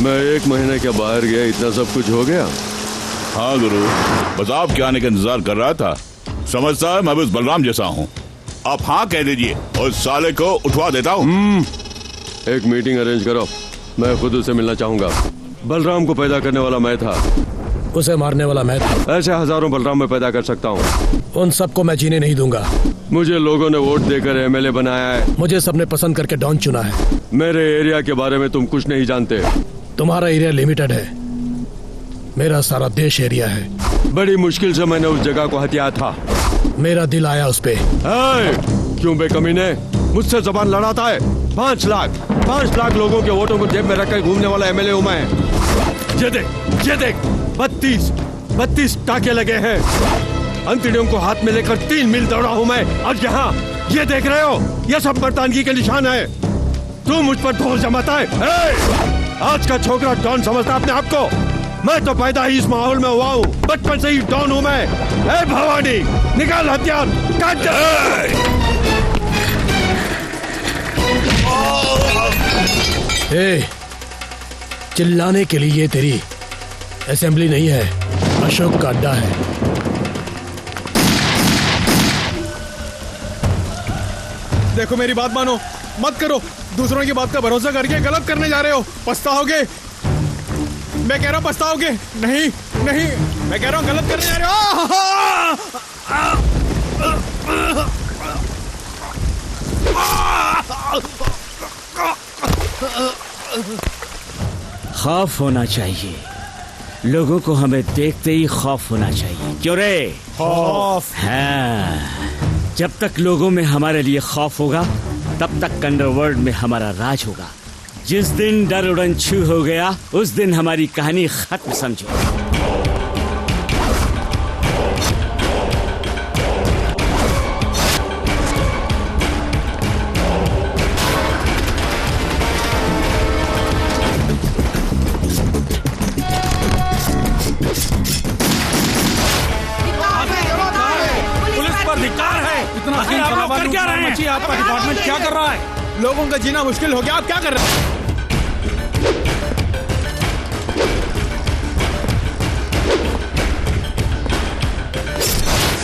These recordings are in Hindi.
मैं 1 महीने के बाहर गया, इतना सब कुछ हो गया। हाँ गुरु, बस आपके आने का इंतजार कर रहा था। समझता है मैं भी उस बलराम जैसा हूँ। आप हाँ कह दीजिए और इस साले को उठवा देता हूँ। एक मीटिंग अरेंज करो, मैं खुद उसे मिलना चाहूंगा। बलराम को पैदा करने वाला मैं था, उसे मारने वाला मैं था। ऐसे हजारों बलराम मैं पैदा कर सकता हूँ। उन सबको मैं जीने नहीं दूंगा। मुझे लोगों ने वोट देकर एमएलए बनाया है। मुझे सबने पसंद करके डॉन चुना है। मेरे एरिया के बारे में तुम कुछ नहीं जानते। तुम्हारा एरिया लिमिटेड है, मेरा सारा देश एरिया है। बड़ी मुश्किल से मैंने उस जगह को हथिया था। मेरा दिल आया उस पे। क्यों बेकमीने मुझसे जबान लड़ाता है? 5 लाख लोगों के वोटों को जेब में रखकर घूमने वाला एमएलए हूं मैं। ये देख 32 टाके लगे हैं। अंतड़ियों को हाथ में लेकर 3 मील दौड़ा हूं मैं। और यहाँ ये देख रहे हो, ये सब मर्दानगी के निशान है। तू मुझ पर ढोल जमाता है। आज का छोकरा डॉन समझता अपने आप को। मैं तो पैदा ही इस माहौल में हुआ हूँ, बचपन से ही डॉन हूँ मैं। भवानी, निकाल हथियार, काट दे। चिल्लाने के लिए ये तेरी असेंबली नहीं है, अशोक का अड्डा है। देखो मेरी बात मानो, मत करो। दूसरों की बात का भरोसा करके गलत करने जा रहे हो, पछताओगे। मैं कह रहा हूँ पछताओगे। नहीं, मैं कह रहा हूँ गलत करने जा रहे हो। खौफ होना चाहिए, लोगों को हमें देखते ही खौफ होना चाहिए। क्यों रे? खौफ। हाँ, जब तक लोगों में हमारे लिए खौफ होगा तब तक अंडरवर्ल्ड में हमारा राज होगा। जिस दिन डर उड़न छू हो गया उस दिन हमारी कहानी खत्म समझो। कर क्या रहे हैं? आपका डिपार्टमेंट क्या कर रहा है? लोगों का जीना मुश्किल हो गया, आप क्या कर रहे हैं?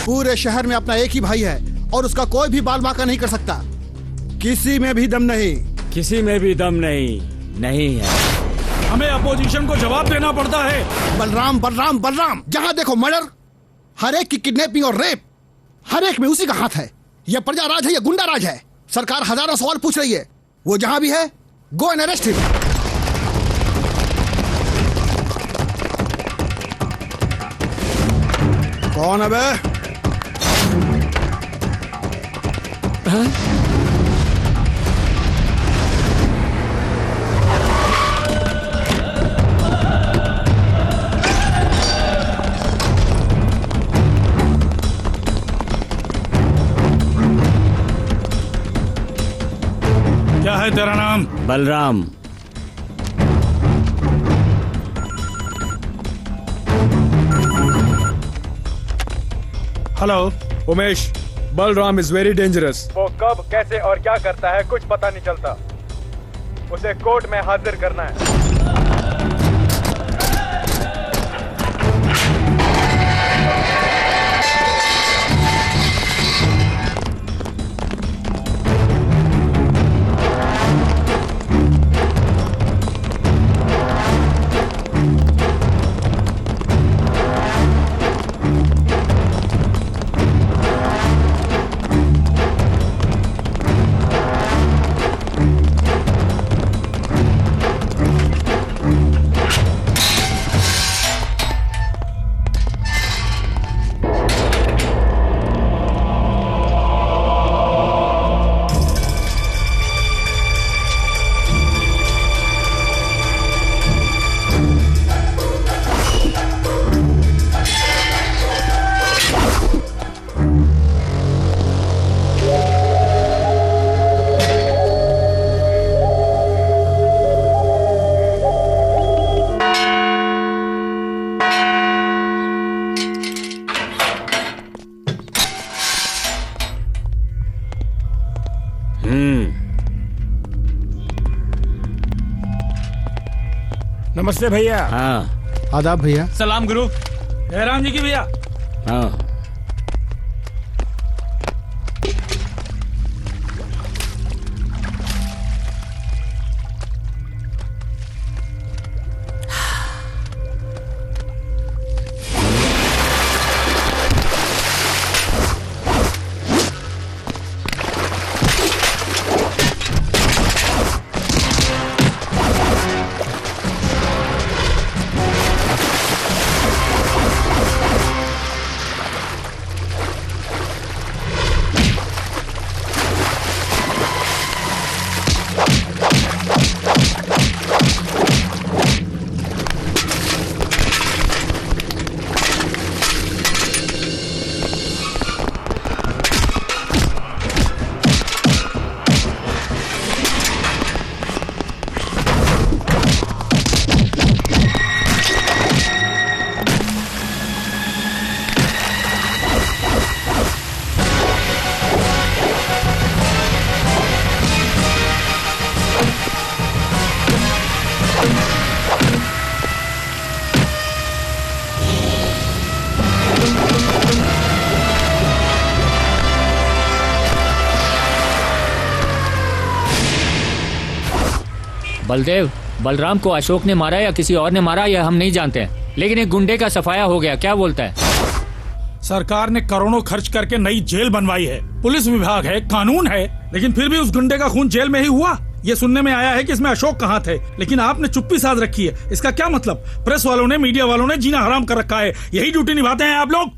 पूरे शहर में अपना एक ही भाई है और उसका कोई भी बाल बांका नहीं कर सकता। किसी में भी दम नहीं। किसी में भी दम नहीं है। हमें अपोजिशन को जवाब देना पड़ता है। बलराम बलराम बलराम, जहाँ देखो मर्डर, हर एक की किडनैपिंग और रेप, हर एक में उसी का हाथ है। यह प्रजा राज है या गुंडा राज है? सरकार हजारों सवाल पूछ रही है। वो जहां भी है, गो एंड अरेस्ट हिम। कौन है बे? क्या है तेरा नाम? Balram. Hello Umesh, Balram is very dangerous. वो कब, कैसे और क्या करता है कुछ पता नहीं चलता। उसे कोर्ट में हाजिर करना है। नमस्ते भैया। हाँ आदाब भैया। सलाम गुरु। जयराम जी की भैया। हाँ। बलदेव, बलराम को अशोक ने मारा या किसी और ने मारा यह हम नहीं जानते हैं, लेकिन एक गुंडे का सफाया हो गया। क्या बोलता है? सरकार ने करोड़ों खर्च करके नई जेल बनवाई है, पुलिस विभाग है, कानून है, लेकिन फिर भी उस गुंडे का खून जेल में ही हुआ। ये सुनने में आया है कि इसमें अशोक कहाँ थे, लेकिन आपने चुप्पी साध रखी है। इसका क्या मतलब? प्रेस वालों ने, मीडिया वालों ने जीना हराम कर रखा है। यही ड्यूटी निभाते हैं आप लोग।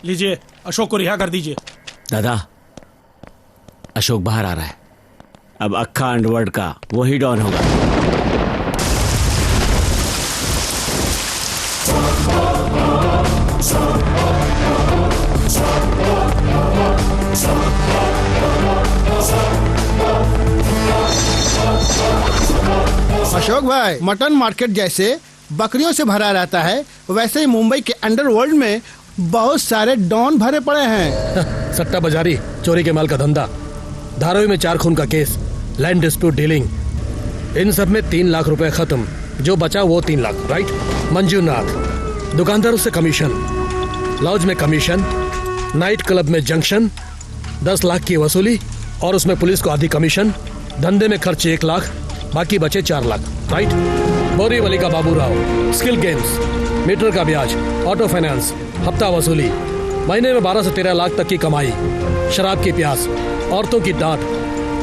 लीजिए, अशोक को रिहा कर दीजिए। दादा, अशोक बाहर आ रहा है। अब अक्खा अंडरवर्ल्ड का वही डॉन होगा। अशोक भाई, मटन मार्केट जैसे बकरियों से भरा रहता है, वैसे ही मुंबई के अंडरवर्ल्ड में बहुत सारे डॉन भरे पड़े हैं। सट्टा बाजारी, चोरी के माल का धंधा, धारावी में 4 खून का केस, लैंड डिस्प्यूट डीलिंग, इन सब में 3 लाख रुपए खत्म। जो बचा वो 3 लाख, राइट? मंजूनाथ, दुकानदारों से कमीशन, लॉज में कमीशन, नाइट क्लब में जंक्शन, 10 लाख की वसूली और उसमें पुलिस को आधी कमीशन। धंधे में खर्च 1 लाख, बाकी बचे 4 लाख, राइट? बोरीवली का Babu Rao, skill games, metre का ब्याज, ऑटो फाइनेंस, हफ्ता वसूली, महीने में 12 से 13 लाख तक की कमाई, शराब की प्यास, औरतों की डांट,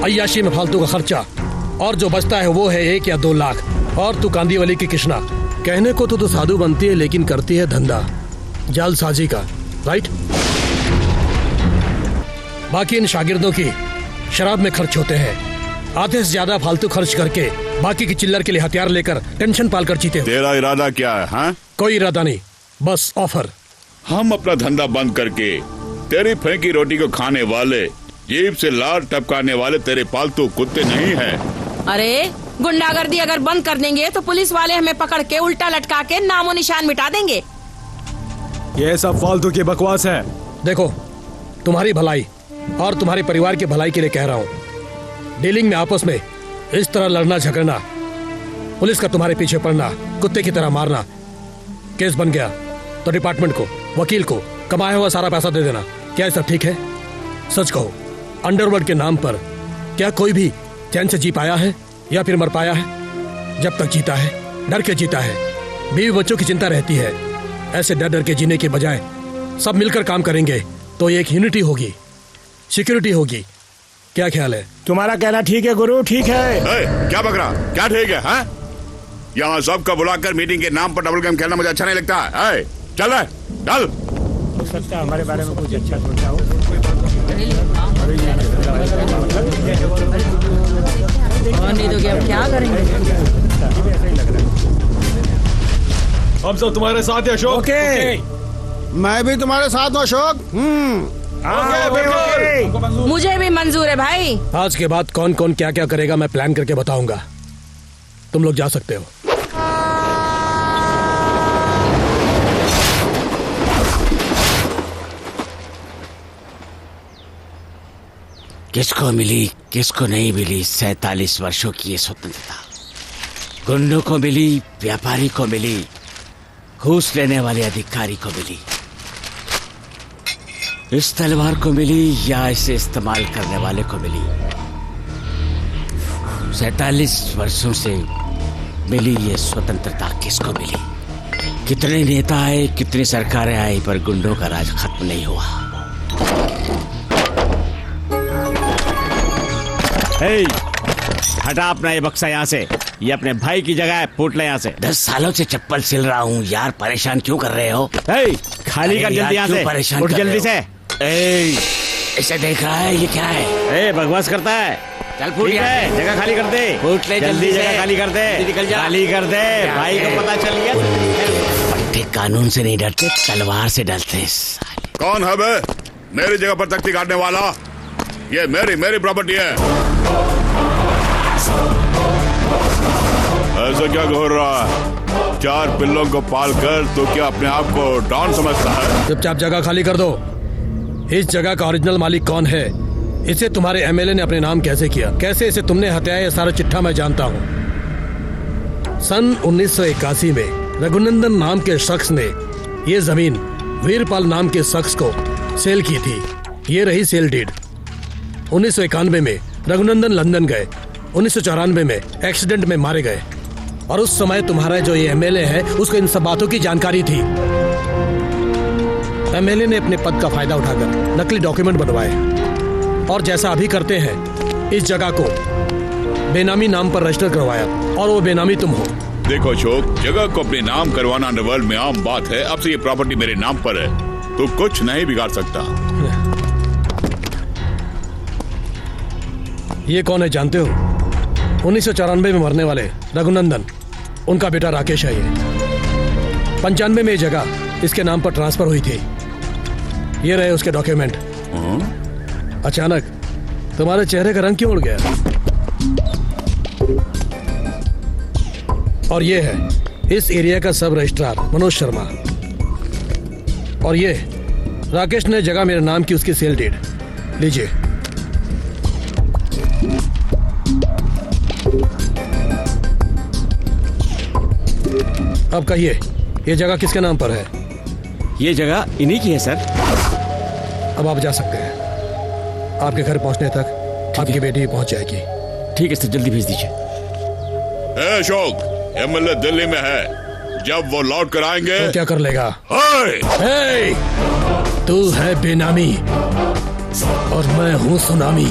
अय्याशी में फालतू का खर्चा, और जो बचता है वो है 1 या 2 लाख। और तू कांदीवली की कृष्णा, कहने को तो साधु बनती है लेकिन करती है धंधा जालसाजी का, राइट? बाकी इन शागिर्दों की शराब में खर्च होते हैं। आधे से ज्यादा फालतू खर्च करके बाकी की चिल्लर के लिए हथियार लेकर टेंशन पालकर जीते हो। तेरा इरादा क्या है? हाँ? कोई इरादा नहीं, बस ऑफर। हम अपना धंधा बंद करके तेरी फेंकी रोटी को खाने वाले, जीभ से लार टपकाने वाले तेरे पालतू कुत्ते नहीं हैं। अरे गुंडागर्दी अगर बंद कर देंगे तो पुलिस वाले हमें पकड़ के उल्टा लटका के नामो निशान मिटा देंगे। ये सब फालतू की बकवास है। देखो, तुम्हारी भलाई और तुम्हारे परिवार की भलाई के लिए कह रहा हूँ। डीलिंग में आपस में इस तरह लड़ना झगड़ना, पुलिस का तुम्हारे पीछे पड़ना, कुत्ते की तरह मारना, केस बन गया तो डिपार्टमेंट को, वकील को कमाया हुआ सारा पैसा दे देना। क्या ये सब ठीक है? सच कहो, अंडरवर्ल्ड के नाम पर क्या कोई भी चैन से जी पाया है या फिर मर पाया है? जब तक जीता है डर के जीता है। बीवी बच्चों की चिंता रहती है। ऐसे डर डर के जीने के बजाय सब मिलकर काम करेंगे तो एक यूनिटी होगी, सिक्योरिटी होगी। क्या ख्याल है? तुम्हारा कहना ठीक है गुरु, ठीक है। क्या बकरा, क्या ठीक है? हाँ? यहाँ सबका बुलाकर मीटिंग के नाम पर डबल गेम खेलना मुझे अच्छा नहीं लगता है। चल रहा, चल। हो सकता है हमारे बारे में कुछ अच्छा सोचा हो। नहीं तो क्या करेंगे? हम सब तुम्हारे साथ है अशोक। ओके, मैं भी तुम्हारे साथ हूँ अशोक। मुझे भी मंजूर है भाई। आज के बाद कौन कौन क्या क्या करेगा मैं प्लान करके बताऊंगा। तुम लोग जा सकते हो। किसको मिली किसको नहीं मिली 47 वर्षों की ये स्वतंत्रता? गुंडों को मिली, व्यापारी को मिली, घूस लेने वाले अधिकारी को मिली। इस तलवार को मिली या इसे इस्तेमाल करने वाले को मिली? 47 वर्षों से मिली ये स्वतंत्रता किसको मिली? कितने नेता आए, कितनी सरकारें आई, पर गुंडों का राज खत्म नहीं हुआ। हे, हटा अपना ये बक्सा यहाँ से। ये अपने भाई की जगह है, फूट ले यहाँ से। 10 सालों से चप्पल सिल रहा हूँ यार, परेशान क्यों कर रहे हो? हे, खाली कर जल्दी यहाँ से, परेशान उठ जल्दी से। इसे देख रहा है, ये क्या है? बकवास करता है। चल फूट है, जगह खाली कर दे। फूट ले जल्दी, जगह खाली कर दे, निकल जा। खाली कर दे, भाई को पता चल गया। पट्टे कानून से नहीं डरते, तलवार से डरते। कौन है बे मेरी जगह पर तख्ती काटने वाला? ये मेरी प्रॉपर्टी है। ऐसा क्या घोर रहा है? 4 पिल्लों को पाल कर तो क्या अपने आप को डॉन समझता है? चुपचाप जगह खाली कर दो। इस जगह का ओरिजिनल मालिक कौन है? इसे तुम्हारे एमएलए ने अपने नाम कैसे किया? कैसे इसे तुमने हत्याया? ये सारा चिट्ठा मैं जानता हूँ। सन 1981 में रघुनंदन नाम के शख्स ने ये जमीन वीरपाल नाम के शख्स को सेल की थी। ये रही सेल डीड। 1991 में रघुनंदन लंदन गए। 1994 में एक्सीडेंट में मारे गए। और उस समय तुम्हारा जो ये एमएलए है उसको इन सब बातों की जानकारी थी। एमएलए ने अपने पद का फायदा उठाकर नकली डॉक्यूमेंट बनवाए और जैसा अभी करते हैं इस जगह को बेनामी नाम पर रजिस्टर करवाया, और वो बेनामी तुम हो। देखो अशोक, जगह को अपने नाम करवाना अंडरवर्ल्ड में आम बात है। अब से ये प्रॉपर्टी मेरे नाम पर है, तो कुछ नहीं बिगाड़ सकता। ये कौन है जानते हो? 1994 में मरने वाले रघुनंदन, उनका बेटा राकेश है। ये 95 में ये जगह इसके नाम पर ट्रांसफर हुई थी। ये रहे उसके डॉक्यूमेंट। अचानक तुम्हारे चेहरे का रंग क्यों उड़ गया? और ये है इस एरिया का सब रजिस्ट्रार मनोज शर्मा। और ये राकेश ने जगह मेरे नाम की उसकी सेल डीड। लीजिए। अब कहिए, ये जगह किसके नाम पर है? ये जगह इन्हीं की है सर। अब आप जा सकते हैं। आपके घर पहुंचने तक आपकी बेटी पहुंच जाएगी। ठीक है सर, जल्दी भेज दीजिए। अशोक, एमएलए दिल्ली में है। जब वो लौट कर आएंगे तो क्या कर लेगा? हे! तू है बेनामी और मैं हूं सुनामी।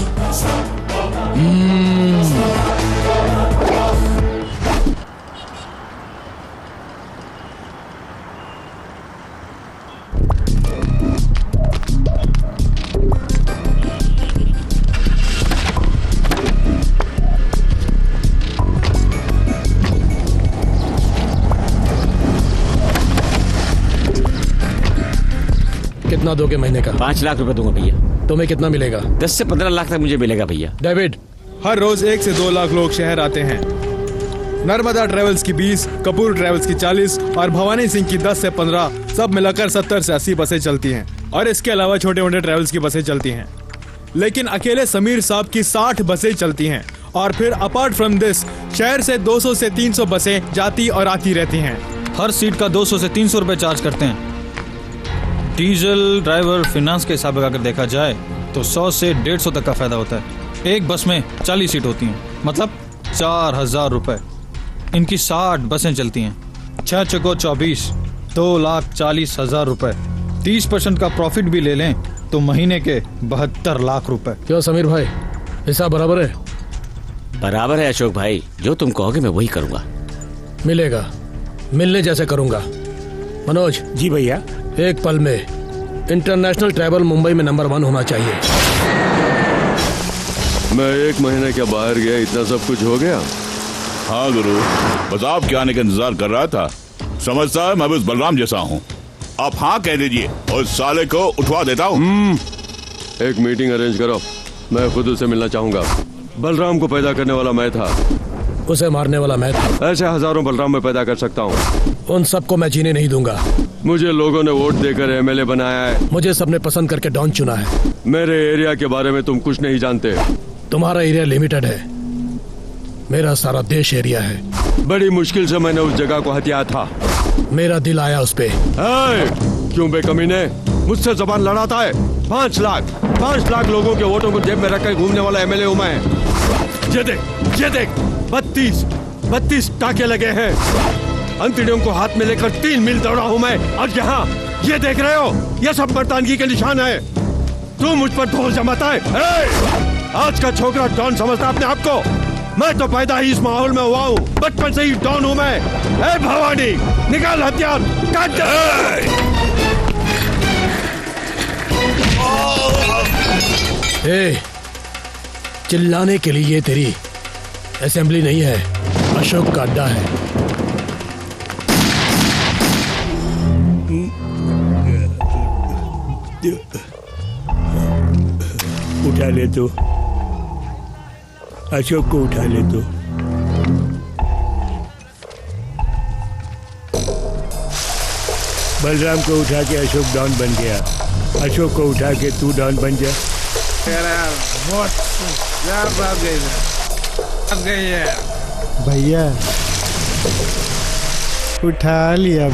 कितना दोगे महीने का? 5 लाख रुपए दूंगा भैया। तुम्हें कितना मिलेगा? 10 से 15 लाख तक मुझे मिलेगा भैया। डेविड, हर रोज 1 से 2 लाख लोग शहर आते हैं। नर्मदा ट्रेवल्स की 20, कपूर ट्रेवल्स की 40 और भवानी सिंह की 10 से 15, सब मिलाकर 70 से 80 बसें चलती हैं। और इसके अलावा छोटे मोटे ट्रेवल्स की बसें चलती हैं। लेकिन अकेले समीर साहब की 60 बसें चलती हैं। और फिर अपार्ट फ्रॉम दिस शहर से 200 से 300 बसें जाती और आती रहती हैं। हर सीट का 200 से 300 रुपए चार्ज करते हैं। डीजल, ड्राइवर, फिनांस के हिसाब लगाकर देखा जाए तो 100 से 150 तक का फायदा होता है। एक बस में 40 सीट होती हैं, मतलब 4000 रुपए। इनकी 60 बसें चलती हैं। 6 चको 24, 2,40,000 रुपए। 30% का प्रॉफिट भी ले लें तो महीने के 72 लाख रुपए। क्यों समीर भाई, हिसाब बराबर है? बराबर है अशोक भाई, जो तुम कहोगे मैं वही करूंगा। मिलेगा, मिलने जैसे करूंगा। मनोज जी भैया। एक पल में इंटरनेशनल ट्रैवल मुंबई में नंबर 1 होना चाहिए। मैं 1 महीने के बाहर गया, इतना सब कुछ हो गया। हाँ गुरु, बस आपके आने का इंतजार कर रहा था। समझता है मैं भी उस बलराम जैसा हूँ। आप हाँ कह दीजिए और साले को उठवा देता हूँ। एक मीटिंग अरेंज करो, मैं खुद उसे मिलना चाहूंगा। बलराम को पैदा करने वाला मैं था, उसे मारने वाला मैं था। ऐसे हजारों बलराम मैं पैदा कर सकता हूँ। उन सबको मैं जीने नहीं दूंगा। मुझे लोगों ने वोट देकर एमएलए बनाया है। मुझे सबने पसंद करके डॉन चुना है। मेरे एरिया के बारे में तुम कुछ नहीं जानते। तुम्हारा एरिया लिमिटेड है, मेरा सारा देश एरिया है। बड़ी मुश्किल से मैंने उस जगह को हथिया था। मेरा दिल आया उस पे। क्यों बेकमीने मुझसे जबान लड़ाता है? 5 लाख लोगों के वोटों को जेब में रखकर घूमने वाला एमएलए हूं मैं। ये देख 32 टाके लगे हैं। अंतड़ियों को हाथ में लेकर 3 मील दौड़ा हूं मैं। और यहाँ ये देख रहे हो, ये सब मर्दानगी के निशान है। तू मुझ पर ढोल जमाता है। आज का छोकरा डॉन समझता अपने आप को। मैं तो पैदा ही इस माहौल में हुआ हूँ, बचपन से ही डॉन हूँ मैं। भवानी निकाल हथियार, काट दे। चिल्लाने के लिए ये तेरी असेंबली नहीं है, अशोक का अड्डा है। उठा ले तो, अशोक को उठा ले तो। बलराम को उठा के अशोक डॉन बन गया। अशोक को उठा के तू डॉन बन जा। भैया उठा लिया।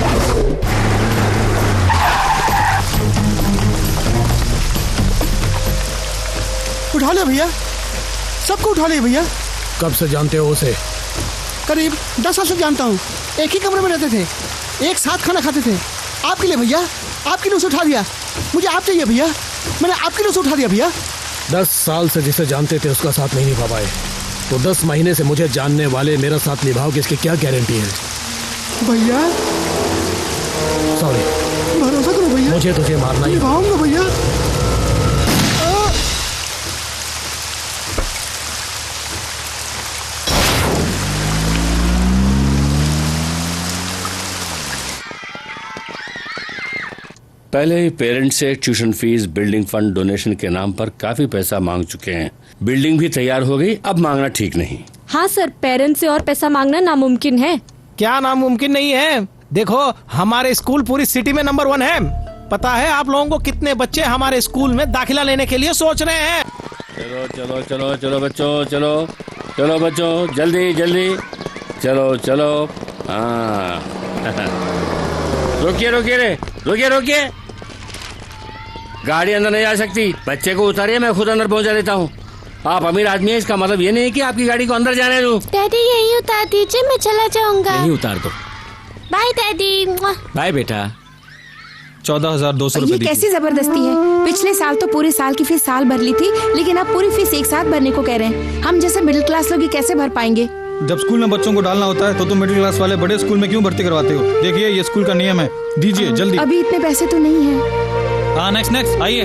उठा लिया भैया, सबको उठा लिया भैया। कब से जानते हो उसे? करीब 10 साल से जानता हूँ। एक ही कमरे में रहते थे, एक साथ खाना खाते थे। आपके लिए भैया, आपके लिए उसे उठा दिया। मुझे आप चाहिए भैया, मैंने आपके लिए उसे उठा दिया भैया। 10 साल से जिसे जानते थे उसका साथ नहीं निभा पाए, तो 10 महीने से मुझे जानने वाले मेरा साथ निभाओगे, इसकी क्या गारंटी है? भैया सॉरी, भरोसा करो भैया, मुझे तुझे मारना ही निभाऊंगा भैया। पहले ही पेरेंट्स से tuition fees, building fund, donation के नाम पर काफी पैसा मांग चुके हैं। बिल्डिंग भी तैयार हो गई, अब मांगना ठीक नहीं। हाँ सर, पेरेंट्स से और पैसा मांगना नामुमकिन है। क्या नामुमकिन नहीं है? देखो, हमारे स्कूल पूरी सिटी में नंबर 1 है। पता है आप लोगों को कितने बच्चे हमारे स्कूल में दाखिला लेने के लिए सोच रहे हैं? चलो चलो चलो चलो बच्चों, चलो चलो बच्चों, जल्दी जल्दी चलो चलो। हाँ रोकिए रोकिए रे, रोकिए रोकिए, गाड़ी अंदर नहीं जा सकती। बच्चे को उतारिए, मैं खुद अंदर पहुंचा देता हूँ। आप अमीर आदमी है, इसका मतलब ये नहीं कि आपकी गाड़ी को अंदर जाने दूं। डैडी यही उतार दीजिए, मैं चला जाऊंगा। यही उतार दो। Bye daddy. बाय बेटा। 14,200 रुपए। ये कैसी जबरदस्ती है? पिछले साल तो पूरे साल की फीस साल भर ली थी, लेकिन अब पूरी फीस एक साथ भरने को कह रहे हैं। हम जैसे मिडिल क्लास लोग ये कैसे भर पाएंगे? जब स्कूल में बच्चों को डालना होता है तो तुम मिडिल क्लास वाले बड़े स्कूल में क्यों भर्ती करवाते हो? देखिए, ये स्कूल का नियम है, दीजिए जल्दी। अभी इतने पैसे तो नहीं है। हाँ, नेक्स्ट आइए।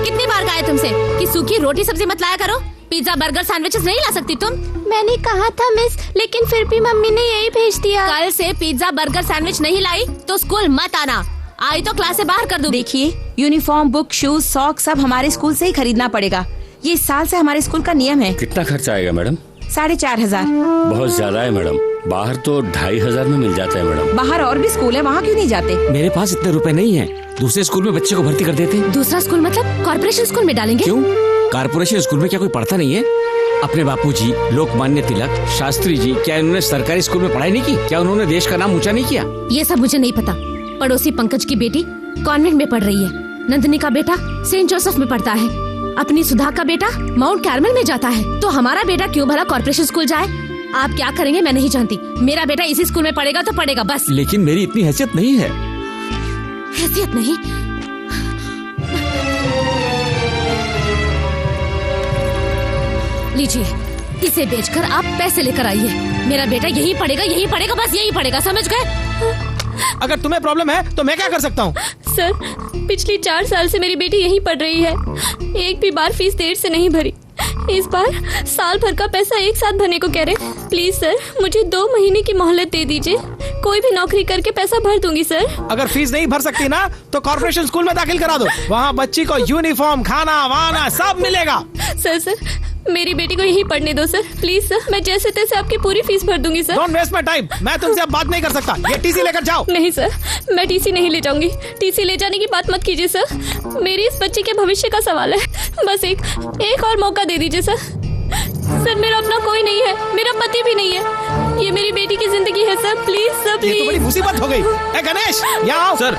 कितनी बार कहा है तुमसे कि सूखी रोटी सब्जी मत लाया करो? पिज्जा, बर्गर, सैंडविचेस नहीं ला सकती तुम? मैंने कहा था मिस, लेकिन फिर भी मम्मी ने यही भेज दिया। कल से पिज्जा, बर्गर, सैंडविच नहीं लाई तो स्कूल मत आना। आई तो क्लास से बाहर कर दूं। देखिए, यूनिफॉर्म, बुक, शूज, सॉक्स सब हमारे स्कूल से ही खरीदना पड़ेगा। ये इस साल से हमारे स्कूल का नियम है। कितना खर्चा आएगा मैडम? 4,500। बहुत ज्यादा है मैडम, बाहर तो 2,500 में मिल जाता है मैडम। बाहर और भी स्कूल है, वहाँ क्यों नहीं जाते? मेरे पास इतने रुपए नहीं है, दूसरे स्कूल में बच्चे को भर्ती कर देते। दूसरा स्कूल मतलब कॉर्पोरेशन स्कूल में डालेंगे? क्यों? कॉर्पोरेशन स्कूल में क्या कोई पढ़ता नहीं है? अपने बापूजी लोकमान्य तिलक, शास्त्री जी, क्या इन्होंने सरकारी स्कूल में पढ़ाई नहीं की? क्या उन्होंने देश का नाम ऊंचा नहीं किया? ये सब मुझे नहीं पता। पड़ोसी पंकज की बेटी कॉन्वेंट में पढ़ रही है, नंदिनी का बेटा सेंट जोसेफ में पढ़ता है, अपनी सुधा का बेटा माउंट कैरमल में जाता है। तो हमारा बेटा क्यों भला कॉर्पोरेशन स्कूल जाए? आप क्या करेंगे मैं नहीं जानती, मेरा बेटा इसी स्कूल में पढ़ेगा तो पढ़ेगा बस। लेकिन मेरी इतनी हैसियत नहीं है। हैसियत नहीं? लीजिए, इसे बेचकर आप पैसे लेकर आइए। मेरा बेटा यही पढ़ेगा, बस यही पढ़ेगा, समझ गए? अगर तुम्हें प्रॉब्लम है तो मैं क्या कर सकता हूँ? सर, पिछली 4 साल से मेरी बेटी यहीं पढ़ रही है, एक भी बार फीस देर से नहीं भरी। इस बार साल भर का पैसा एक साथ भरने को कह रहे। प्लीज सर, मुझे 2 महीने की मोहलत दे दीजिए, कोई भी नौकरी करके पैसा भर दूंगी सर। अगर फीस नहीं भर सकती ना तो कॉर्पोरेशन स्कूल में दाखिल करा दो, वहाँ बच्ची को यूनिफॉर्म, खाना वाना सब मिलेगा। सर मेरी बेटी को यहीं पढ़ने दो सर, प्लीज सर। मैं जैसे तैसे आपकी पूरी फीस भर दूंगी sir. Don't waste my time, मैं तुमसे अब बात नहीं कर सकता। ये टीसी लेकर जाओ। नहीं सर, मैं टीसी नहीं ले जाऊंगी। टीसी ले जाने की बात मत कीजिए सर। मेरी इस बच्चे के भविष्य का सवाल है। बस एक और मौका दे दीजिए सर। सर मेरा अपना कोई नहीं है, मेरा पति भी नहीं है। ये मेरी बेटी की जिंदगी है सर, प्लीज सर प्लीज। ये तो बड़ी मुसीबत हो गई। ए गणेश, यहाँ आओ। सर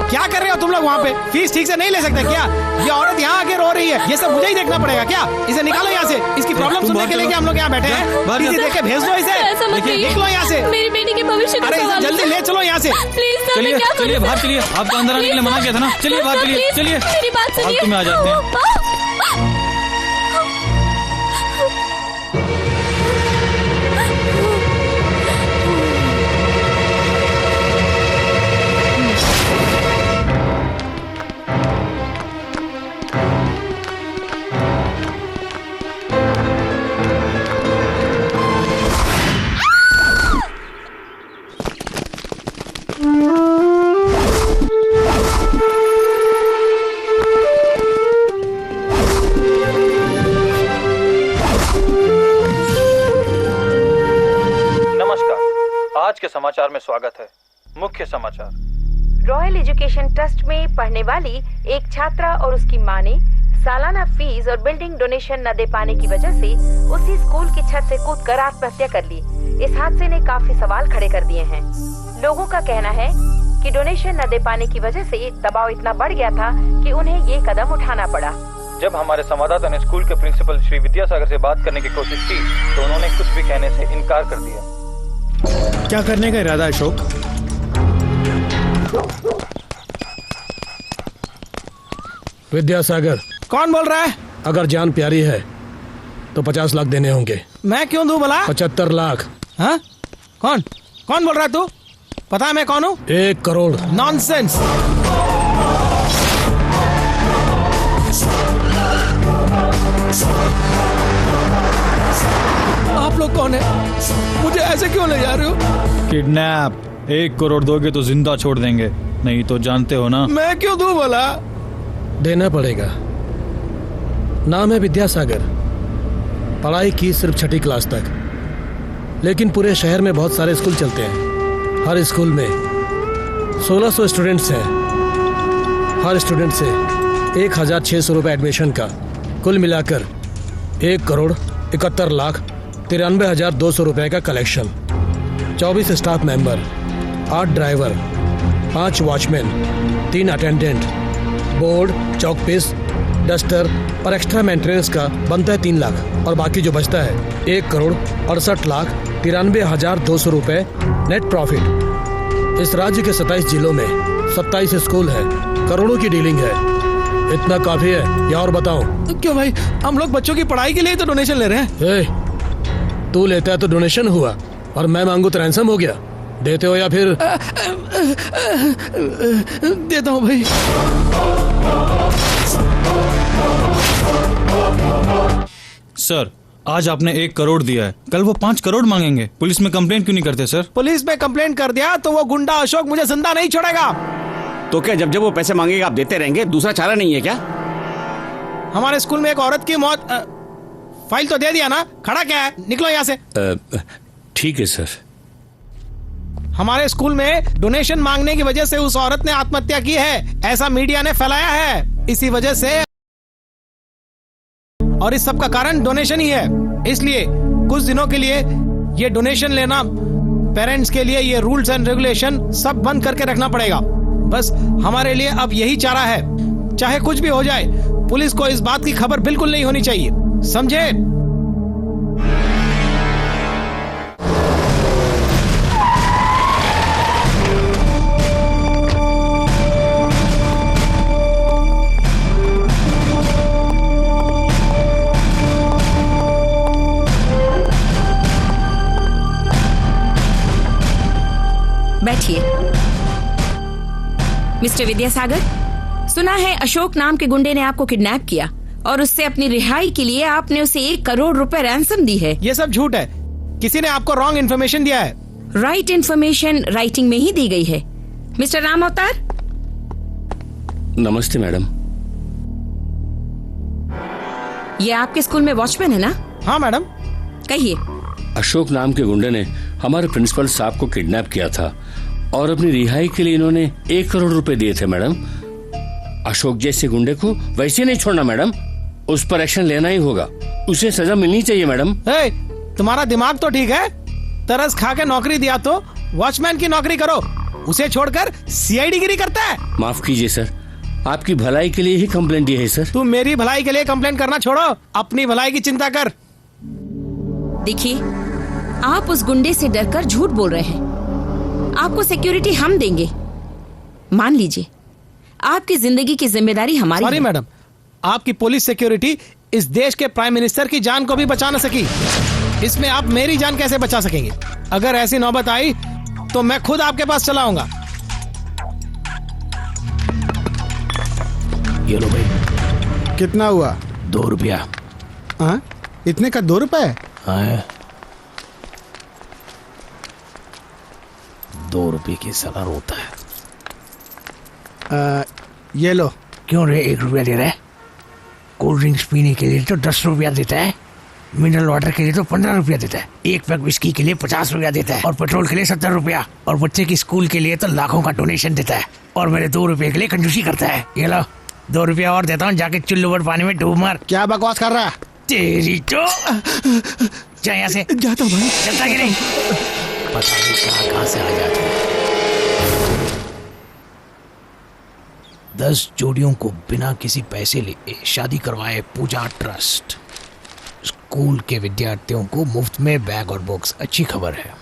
क्या कर रहे हो तुम लोग वहाँ पे? फीस ठीक से नहीं ले सकते क्या? ये औरत यहाँ आके रो रही है, ये सब मुझे ही देखना पड़ेगा क्या? इसे निकालो यहाँ से। इसकी प्रॉब्लम सुनने के लिए हम लोग यहाँ बैठे हैं। टीसी देके भेज दो इसे। निकलो यहाँ से। मेरी बेटी के भविष्य का अरे इसे सवाल है जल्दी सर। ले चलो यहाँ से। प्लीज सर, चलिए मैं क्या चलिए करूं बाहर सर? चलिए, आपको अंदर आने के लिए मना किया था ना। चलिए बाहर चलिए, प्लीज, चलिए मेरी बात सुनिए। फालतू में आ जाते हैं। आज के समाचार में स्वागत है। मुख्य समाचार। रॉयल एजुकेशन ट्रस्ट में पढ़ने वाली एक छात्रा और उसकी मां ने सालाना फीस और बिल्डिंग डोनेशन न दे पाने की वजह से उसी स्कूल की छत से कूदकर आत्महत्या कर ली। इस हादसे ने काफी सवाल खड़े कर दिए हैं। लोगों का कहना है कि डोनेशन न दे पाने की वजह से दबाव इतना बढ़ गया था कि उन्हें ये कदम उठाना पड़ा। जब हमारे संवाददाता ने स्कूल के प्रिंसिपल श्री विद्यासागर से बात करने की कोशिश की तो उन्होंने कुछ भी कहने से इनकार कर दिया। क्या करने का इरादा अशोक? विद्यासागर। कौन बोल रहा है? अगर जान प्यारी है तो 50 लाख देने होंगे। मैं क्यों दूं भला? 75 लाख। हाँ? कौन कौन बोल रहा है तू? पता है मैं कौन हूँ? 1 करोड़। नॉनसेंस। आप लोग कौन है? मुझे ऐसे क्यों ले जा रहे हो? किडनैप। 1 करोड़ दोगे तो जिंदा छोड़ देंगे, नहीं तो जानते हो ना। मैं क्यों दूं भला? देना पड़ेगा। नाम है विद्यासागर। पढ़ाई की सिर्फ 6ठी क्लास तक, लेकिन पूरे शहर में बहुत सारे स्कूल चलते हैं। हर स्कूल में 1600 स्टूडेंट्स हैं। हर स्टूडेंट से 1600 रुपए एडमिशन का, कुल मिलाकर 1 करोड़ 71 लाख 93,200 रुपए का collection. 24 staff member, 8 driver, 5 watchman, 3 attendant, board, chalk piece, duster और एक्स्ट्रा मेंटेनेंस का बनता है 3 लाख। और बाकी जो बचता है 1 करोड़ 68 लाख 93,200 रुपए नेट प्रॉफिट। इस राज्य के 27 जिलों में 27 स्कूल है, करोड़ों की डीलिंग है। इतना काफी है या और बताओ? क्यों भाई, हम लोग बच्चों की पढ़ाई के लिए तो डोनेशन ले रहे हैं। तू लेता है तो डोनेशन हुआ और मैं मांगू तो रैंसम हो गया। देते हो या फिर? देता हूँ भाई। सर आज आपने 1 करोड़ दिया है, कल वो 5 करोड़ मांगेंगे। पुलिस में कंप्लेंट क्यों नहीं करते सर? पुलिस में कंप्लेंट कर दिया तो वो गुंडा अशोक मुझे जिंदा नहीं छोड़ेगा। तो क्या जब जब वो पैसे मांगेगा आप देते रहेंगे? दूसरा चारा नहीं है क्या? हमारे स्कूल में एक औरत की मौत। फाइल तो दे दिया ना, खड़ा क्या है? निकलो यहाँ से। ठीक है सर। हमारे स्कूल में डोनेशन मांगने की वजह से उस औरत ने आत्महत्या की है, ऐसा मीडिया ने फैलाया है। इसी वजह से, और इस सब का कारण डोनेशन ही है। इसलिए कुछ दिनों के लिए ये डोनेशन लेना, पेरेंट्स के लिए ये रूल्स एंड रेगुलेशन सब बंद करके रखना पड़ेगा। बस हमारे लिए अब यही चारा है। चाहे कुछ भी हो जाए, पुलिस को इस बात की खबर बिल्कुल नहीं होनी चाहिए, समझे? बैठिए। मिस्टर विद्यासागर, सुना है अशोक नाम के गुंडे ने आपको किडनैप किया और उससे अपनी रिहाई के लिए आपने उसे 1 करोड़ रुपए रैंसम दी है। ये सब झूठ है। किसी ने आपको रॉन्ग इन्फॉर्मेशन दिया है। राइट इन्फॉर्मेशन राइटिंग में ही दी गई है। मिस्टर राम अवतार। नमस्ते मैडम। ये आपके स्कूल में वॉचमैन है ना? हाँ मैडम। कहिए। अशोक नाम के गुंडे ने हमारे प्रिंसिपल साहब को किडनैप किया था और अपनी रिहाई के लिए इन्होंने 1 करोड़ रुपए दिए थे मैडम। अशोक जैसे गुंडे को वैसे नहीं छोड़ना मैडम, उस पर एक्शन लेना ही होगा, उसे सजा मिलनी चाहिए मैडम। तुम्हारा दिमाग तो ठीक है, तरस खा के नौकरी दिया तो वॉचमैन की नौकरी करो, उसे छोड़कर सीआईडी गिरी करता है। माफ कीजिए सर, आपकी भलाई के लिए ही कंप्लेंट दी है सर। तू मेरी भलाई के लिए कंप्लेंट करना छोड़ो, अपनी भलाई की चिंता कर। देखिए, आप उस गुंडे से डरकर झूठ बोल रहे हैं। आपको सिक्योरिटी हम देंगे, मान लीजिए। आपकी जिंदगी की जिम्मेदारी हमारी है। सॉरी मैडम, आपकी पुलिस सिक्योरिटी इस देश के प्राइम मिनिस्टर की जान को भी बचा न सकी, इसमें आप मेरी जान कैसे बचा सकेंगे? अगर ऐसी नौबत आई तो मैं खुद आपके पास चला आऊंगा। ये लो भाई। कितना हुआ? 2 रुपया। हाँ, इतने का 2 रुपए? हाँ, 2 रुपये की सलाह होता है। ये लो। क्यों रे 1 रुपया दे रहा है? कोल्ड ड्रिंक्स पीने के लिए तो 10 रुपया देता है, मिनरल वाटर के लिए तो 15 रुपया देता है, 1 पैक विस्की के लिए 50 रुपया देता है, और पेट्रोल के लिए 70 रुपया, और बच्चे की स्कूल के लिए तो लाखों का डोनेशन देता है, और मेरे 2 रुपये के लिए कंजूसी करता है। ये लो 2 रुपया और देता हूँ, जाके चुल्लू पर पानी में डूब मार। क्या बकवास कर रहा है? तेरी तो जा यहाँ से। जाता भाई। चलता कि नहीं? पता नहीं कहाँ से आ जाते हैं। 10 जोड़ियों को बिना किसी पैसे लिए शादी करवाए पूजा ट्रस्ट। स्कूल के विद्यार्थियों को मुफ्त में बैग और बुक्स। अच्छी खबर है।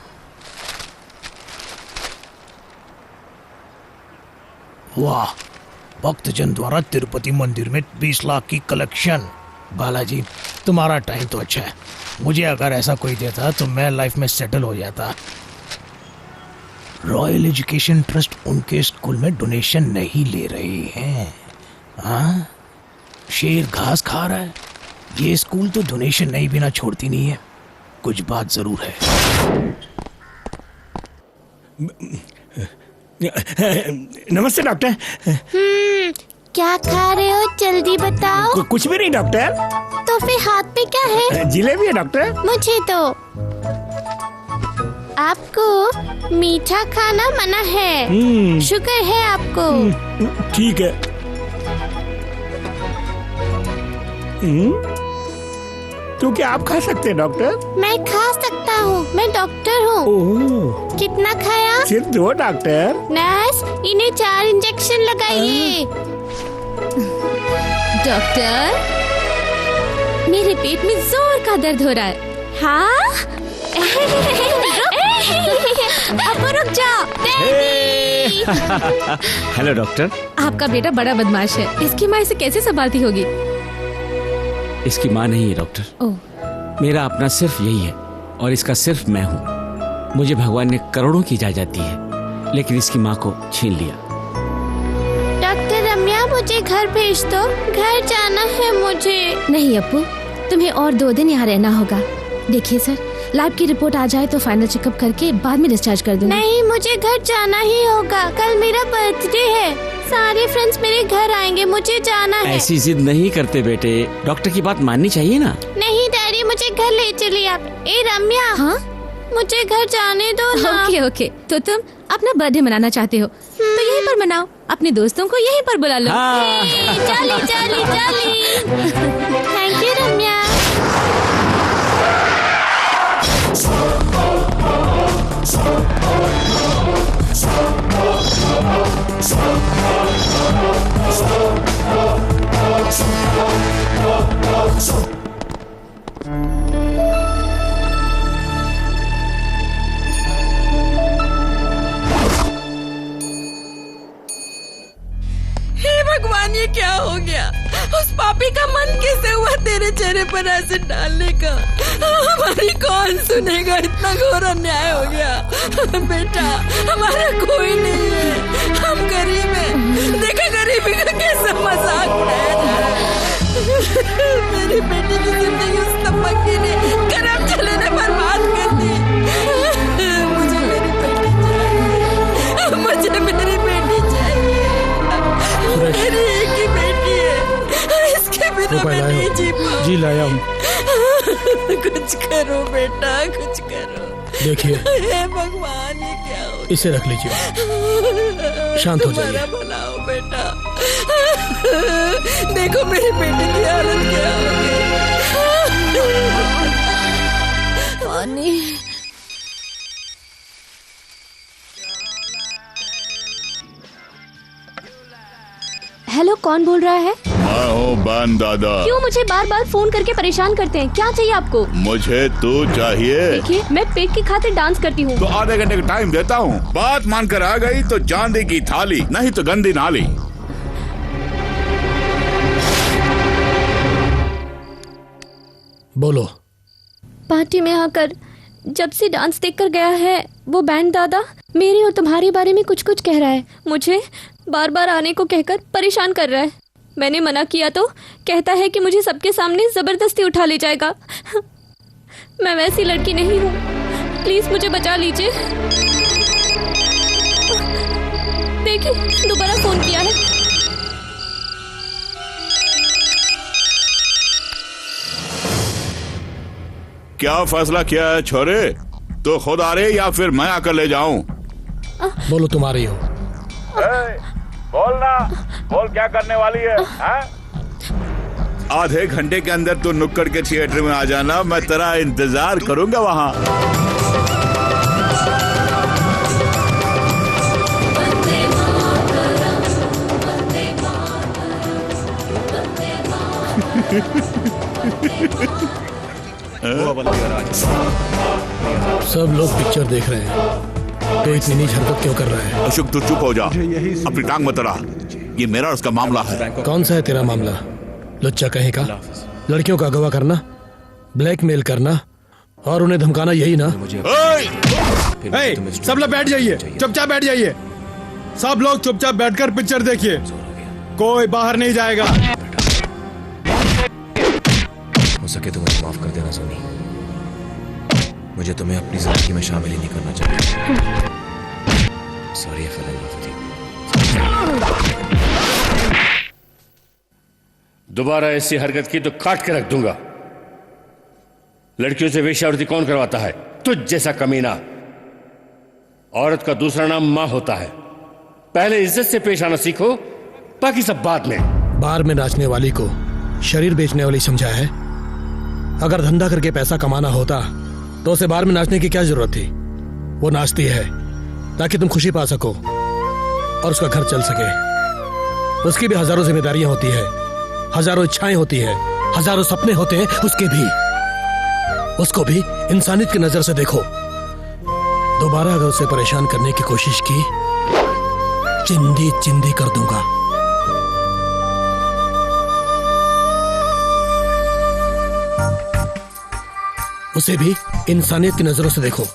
वाह, भक्तजन द्वारा तिरुपति मंदिर में 20 लाख की कलेक्शन। बालाजी, तुम्हारा टाइम तो अच्छा है। मुझे अगर ऐसा कोई देता तो मैं लाइफ में सेटल हो जाता। रॉयल एजुकेशन ट्रस्ट उनके स्कूल में डोनेशन नहीं ले रहे हैं। हाँ, शेर घास खा रहा है, ये स्कूल तो डोनेशन नहीं बिना छोड़ती नहीं है। कुछ बात जरूर है। नमस्ते डॉक्टर। क्या खा रहे हो, जल्दी बताओ। कुछ भी नहीं डॉक्टर। तो फिर हाथ में क्या है? जिलेबी है डॉक्टर। मुझे तो आपको मीठा खाना मना है। शुगर है आपको। ठीक है। तो क्या आप खा सकते हैं डॉक्टर? मैं खा सकता हूँ, मैं डॉक्टर हूँ। कितना खाया? सिर्फ 2 डॉक्टर। नर्स, इन्हें 4 इंजेक्शन लगाइए। डॉक्टर, मेरे पेट में जोर का दर्द हो रहा है। हाँ? अब रुक जाओ। Hello doctor. आपका बेटा बड़ा बदमाश है, इसकी माँ इसे कैसे संभालती होगी? इसकी माँ नहीं है डॉक्टर। मेरा अपना सिर्फ यही है और इसका सिर्फ मैं हूँ। मुझे भगवान ने करोड़ों की इजाजत दी है, लेकिन इसकी माँ को छीन लिया। डॉक्टर रम्या, मुझे घर भेज दो, घर जाना है मुझे। नहीं अप्पू, तुम्हें और 2 दिन यहाँ रहना होगा। देखिए सर, लैब की रिपोर्ट आ जाए तो फाइनल चेकअप करके बाद में डिस्चार्ज कर दूंगी। नहीं, मुझे घर जाना ही होगा। कल मेरा बर्थडे है, सारे फ्रेंड्स मेरे घर आएंगे, मुझे जाना है। ऐसी जिद नहीं करते बेटे, डॉक्टर की बात माननी चाहिए ना। नहीं डैडी, मुझे घर ले चलिए आप। ए रम्या। हाँ? मुझे घर जाने दो ना। ओके ओके, तो तुम अपना बर्थडे मनाना चाहते हो तो यहीं पर मनाओ, अपने दोस्तों को यहीं पर बुला लो। चली चली चली। थैंक यू रम्या। हे भगवान, ये क्या हो गया? उस पापी का मन कैसे हुआ तेरे चेहरे पर एसिड डालने का? हमारी कौन सुनेगा? इतना घोर अन्याय हो गया। बेटा, हमारा कोई नहीं है, हम गरीब हैं। देखा गरीबी का कैसा मजाक उड़ाया जा रहा है। मेरी बेटी की जिंदगी उस तपकी ने, करम चले ने बर्बाद कर दी। मुझे मेरी बेटी चाहिए, मुझे मेरी बेटी चाहिए। मेरी एक ही बेटी है, इसके बिना रुपए मैं लाए नहीं हो? जी पाऊंगी। जी लाया हूँ। कुछ करो बेटा, कुछ करो। देखिए हे भगवान, ये क्या हो? इसे रख लीजिए, शांत हो जाइए। तुम्हारा भला हो बेटा। देखो मेरी बेटी की हालत क्या हो गई। पानी। हेलो, कौन बोल रहा है? मैं हूँ बन दादा। क्यों मुझे बार बार फोन करके परेशान करते हैं? क्या चाहिए आपको? मुझे तू चाहिए। देखिए, मैं पेट की खातिर डांस करती हूँ। तो आधे घंटे का टाइम देता हूँ, बात मानकर आ गई तो चांदी की थाली, नहीं तो गंदी नाली। बोलो। पार्टी में आकर जब से डांस देखकर गया है वो बैंड दादा मेरे और तुम्हारे बारे में कुछ कुछ कह रहा है। मुझे बार बार आने को कहकर परेशान कर रहा है। मैंने मना किया तो कहता है कि मुझे सबके सामने जबरदस्ती उठा ले जाएगा। मैं वैसी लड़की नहीं हूँ, प्लीज मुझे बचा लीजिए। देखिए, दोबारा फोन किया है। क्या फैसला किया है छोरे? तो खुद आ रहे या फिर मैं आकर ले जाऊं? बोलो, तुम आ रही हो? बोल ना, बोल क्या करने वाली है? आधे घंटे के अंदर तू नुक्कड़ के थिएटर में आ जाना, मैं तेरा इंतजार करूंगा वहां। सब लोग पिक्चर देख रहे हैं तो इतनी नीच हरकत क्यों कर रहा है? अशोक, तू चुप हो जा, अपनी टांग मत अड़ा। ये मेरा उसका मामला है। कौन सा है तेरा मामला? लुच्चा कहीं का? लड़कियों का अगवा करना, ब्लैकमेल करना और उन्हें धमकाना, यही ना? सब लोग बैठ जाइए, चुपचाप बैठ जाइए। सब लोग चुपचाप बैठकर पिक्चर देखिए, कोई बाहर नहीं जाएगा। हो सके तो मुझे माफ कर देना सोनी, मुझे तुम्हें अपनी जिंदगी में शामिल ही नहीं करना चाहिए। सॉरी फॉर दोबारा ऐसी हरकत की तो काट के रख दूंगा। लड़कियों से वेश्यावृत्ति कौन करवाता है? तुझ जैसा कमीना। औरत का दूसरा नाम मां होता है। पहले इज्जत से पेश आना सीखो, बाकी सब बाद में। बार में नाचने वाली को शरीर बेचने वाली समझा है? अगर धंधा करके पैसा कमाना होता तो उसे बार में नाचने की क्या जरूरत थी? वो नाचती है ताकि तुम खुशी पा सको और उसका घर चल सके। उसकी भी हजारों जिम्मेदारियां होती है, हजारों इच्छाएं होती है, हजारों सपने होते हैं उसके भी। उसको भी इंसानियत की नजर से देखो। दोबारा अगर उसे परेशान करने की कोशिश की, चिंदी चिंदी कर दूंगा। उसे भी इंसानियत की नजरों से देखो।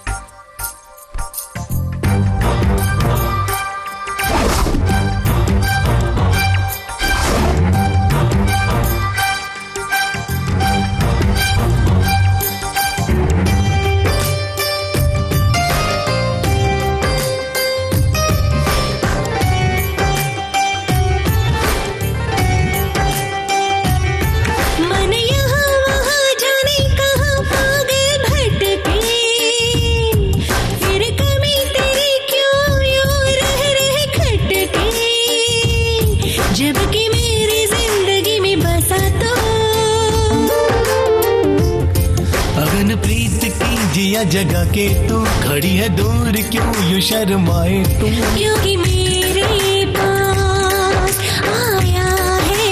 जगह के तू खड़ी है दूर, क्यों यूं शर्माए तू? क्योंकि मेरे पास आया है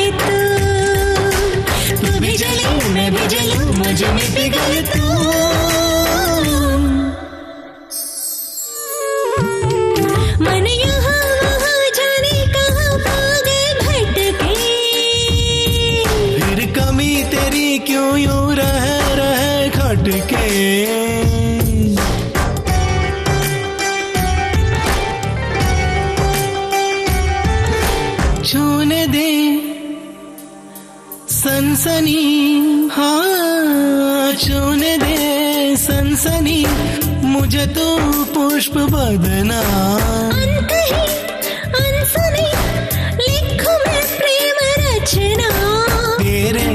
तू भी जले मैं भी जलूं, मुझे में पिघल तू। मन यहाँ वहाँ जाने कहाँ पागल भटके, फिर कमी तेरी क्यों यूं रह खटके? छूने दे सनसनी, हाँ छूने दे सनसनी, मुझे तो पुष्प बदना। अनसुनी लिखूं मैं प्रेम रचना, तेरे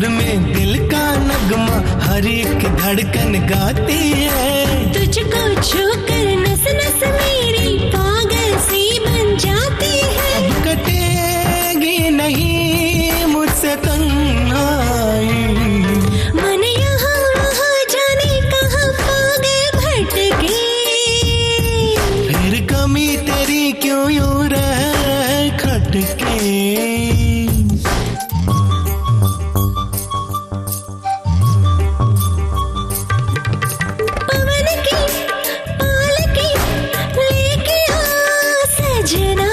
सुर में दिल का नगमा हर एक धड़कन गाती है। तुझको छूकर नस नस मेरी पागल सी बन जाती है। अब कटेगी नहीं मुझसे तन्हाई, मन यहाँ वहाँ जाने कहाँ पागल भटके। फिर कमी तेरी क्यों यूं रह खटके। पवन की पालकी लेके आ सजना,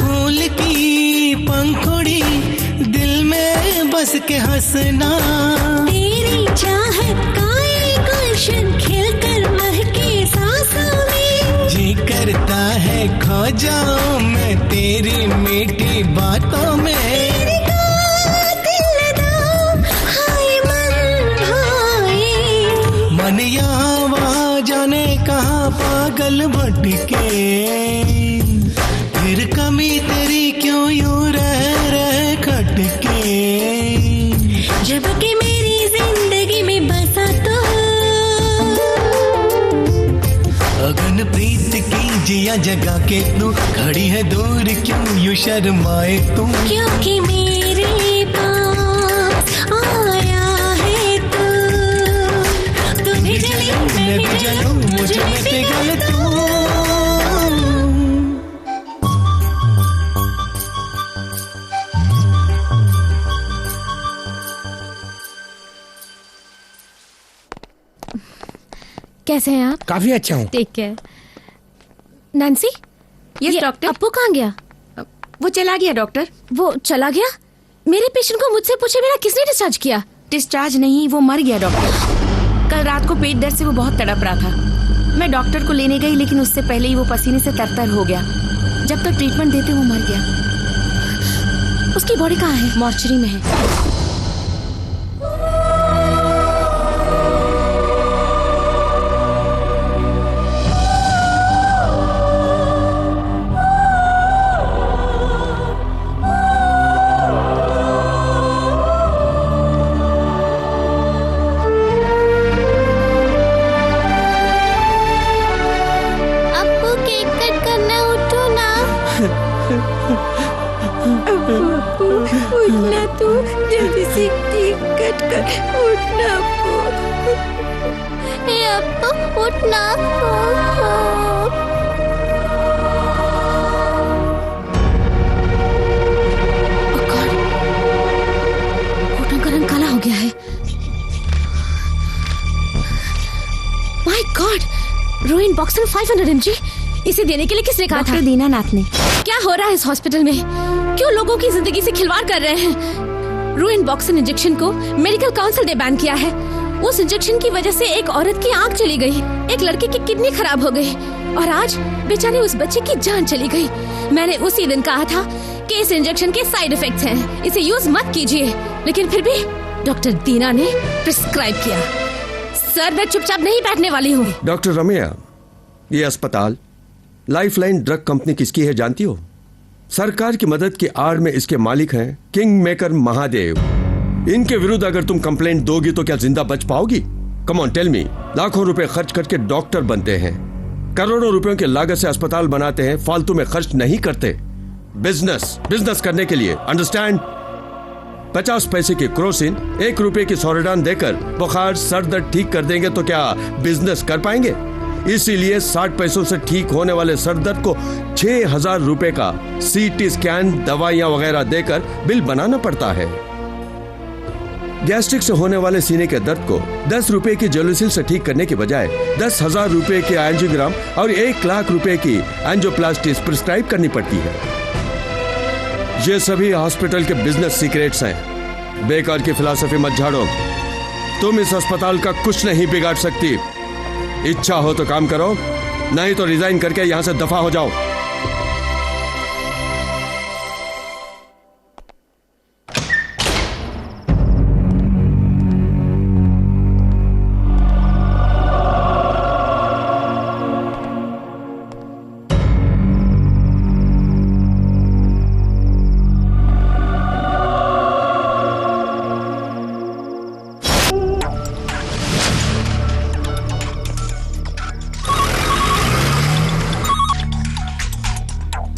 फूल की पंखुड़ी दिल में बस के हंसना। तेरी चाहत का ये गुलशन खिलकर महके सांसों में। जी करता है खो जाऊं मैं तेरी मीठी बातों में। तेरी कातिल अदाओं, हाय मन भाए। मन यहाँ वहाँ जाने कहाँ पागल भटके। फिर कमी तेरी क्यों यूं रह खटके। जब कि मेरी जिंदगी में बसा तो अगन प्रीत की जिया जगा के तू खड़ी है दूर क्यों यूं शर्माए तू। क्योंकि मेरे पास आया है तू भी जली मैं भी जलूं मुझ में पिघल तू। कैसे हैं आप? काफी अच्छा हूँ। Take care. Nancy, yes doctor. Appu कहाँ गया? वो चला गया डॉक्टर। वो चला गया? मेरे पेशेंट को मुझसे पूछे बिना किसने डिस्चार्ज किया? डिस्चार्ज नहीं, वो मर गया डॉक्टर। कल रात को पेट दर्द से वो बहुत तड़प रहा था। मैं डॉक्टर को लेने गई लेकिन उससे पहले ही वो पसीने से तरतर हो गया। जब तक ट्रीटमेंट देते वो मर गया। उसकी बॉडी कहाँ है? मॉर्चरी में है। अप्पू केक कट करना, उठो ना। उठना तू, जल्दी से केक कट कर उठना अप्पू। ए अप्पू उठना। घुटनों का रंग काला हो गया है। My God, ruin BOXN 500 mg। इसे देने के लिए किसने कहा था? डॉक्टर दीनानाथ ने। क्या हो रहा है इस हॉस्पिटल में? क्यों लोगों की जिंदगी से खिलवाड़ कर रहे हैं? रूइन बॉक्सन इंजेक्शन को मेडिकल काउंसिल ने बैन किया है। उस इंजेक्शन की वजह से एक औरत की आंख चली गई, एक लड़के की किडनी खराब हो गई और आज बेचारे उस बच्चे की जान चली गई। मैंने उसी दिन कहा था कि इस इंजेक्शन के साइड इफेक्ट्स हैं, इसे यूज मत कीजिए, लेकिन फिर भी डॉक्टर दीना ने प्रिस्क्राइब किया। सर, मैं चुपचाप नहीं बैठने वाली हूँ। डॉक्टर रमैया, ये अस्पताल लाइफलाइन ड्रग कंपनी किसकी है जानती हो? सरकार की मदद की आड़ में इसके मालिक हैं किंग मेकर महादेव। इनके विरुद्ध अगर तुम कंप्लेंट दोगी तो क्या जिंदा बच पाओगी? Come on tell me. लाखों रुपए खर्च करके डॉक्टर बनते हैं, करोड़ों रुपयों की लागत से अस्पताल बनाते हैं, फालतू में खर्च नहीं करते। बिजनेस करने के लिए, अंडरस्टैंड? 50 पैसे की क्रोसिन 1 रुपए की सोरेडान देकर बुखार सर दर्द ठीक कर देंगे तो क्या बिजनेस कर पाएंगे? इसीलिए 60 पैसों से ठीक होने वाले सर दर्द को 6000 रुपए का सीटी स्कैन, दवाइयां वगैरह देकर बिल बनाना पड़ता है। गैस्ट्रिक से होने वाले सीने के दर्द को 10 रुपए की जेलोसिल से ठीक करने के बजाय 10,000 रुपए की एंजियोग्राम और 1 लाख रुपए की एंजियोप्लास्टी प्रिस्क्राइब करनी पड़ती है। ये सभी हॉस्पिटल के बिजनेस सीक्रेट्स हैं। बेकार की फिलॉसफी मत झाड़ो। तुम इस अस्पताल का कुछ नहीं बिगाड़ सकती। इच्छा हो तो काम करो, नहीं तो रिजाइन करके यहां से दफा हो जाओ।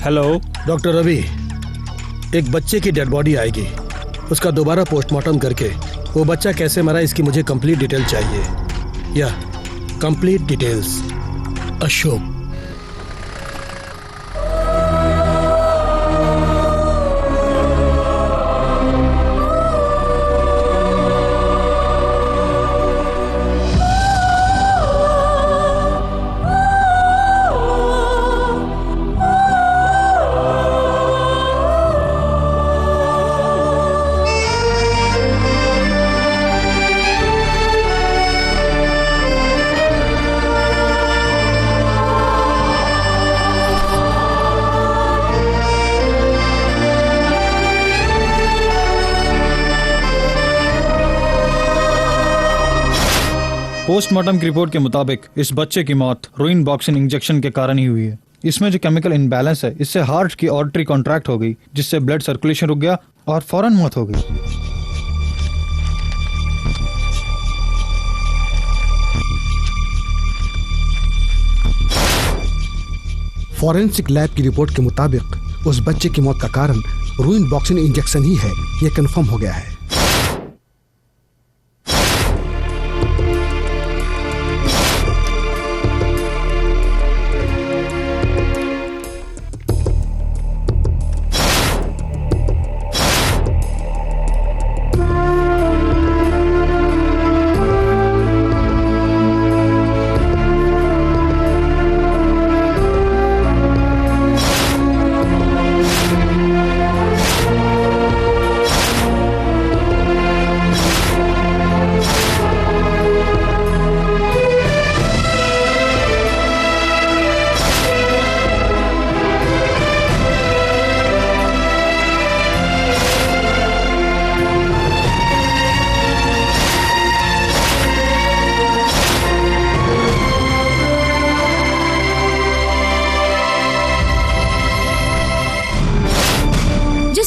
हेलो डॉक्टर रवि, एक बच्चे की डेड बॉडी आएगी, उसका दोबारा पोस्टमार्टम करके वो बच्चा कैसे मरा इसकी मुझे कंप्लीट डिटेल चाहिए। या कंप्लीट डिटेल्स। अशोक। पोस्टमार्टम की रिपोर्ट के मुताबिक इस बच्चे की मौत रूइन बॉक्सिन इंजेक्शन के कारण ही हुई है। इसमें जो केमिकल इनबैलेंस है, इससे हार्ट की आर्टरी कॉन्ट्रैक्ट हो गई, जिससे ब्लड सर्कुलेशन रुक गया और फौरन मौत हो गई। फॉरेंसिक लैब की रिपोर्ट के मुताबिक उस बच्चे की मौत का कारण रूइन बॉक्सिन इंजेक्शन ही है, यह कंफर्म हो गया है।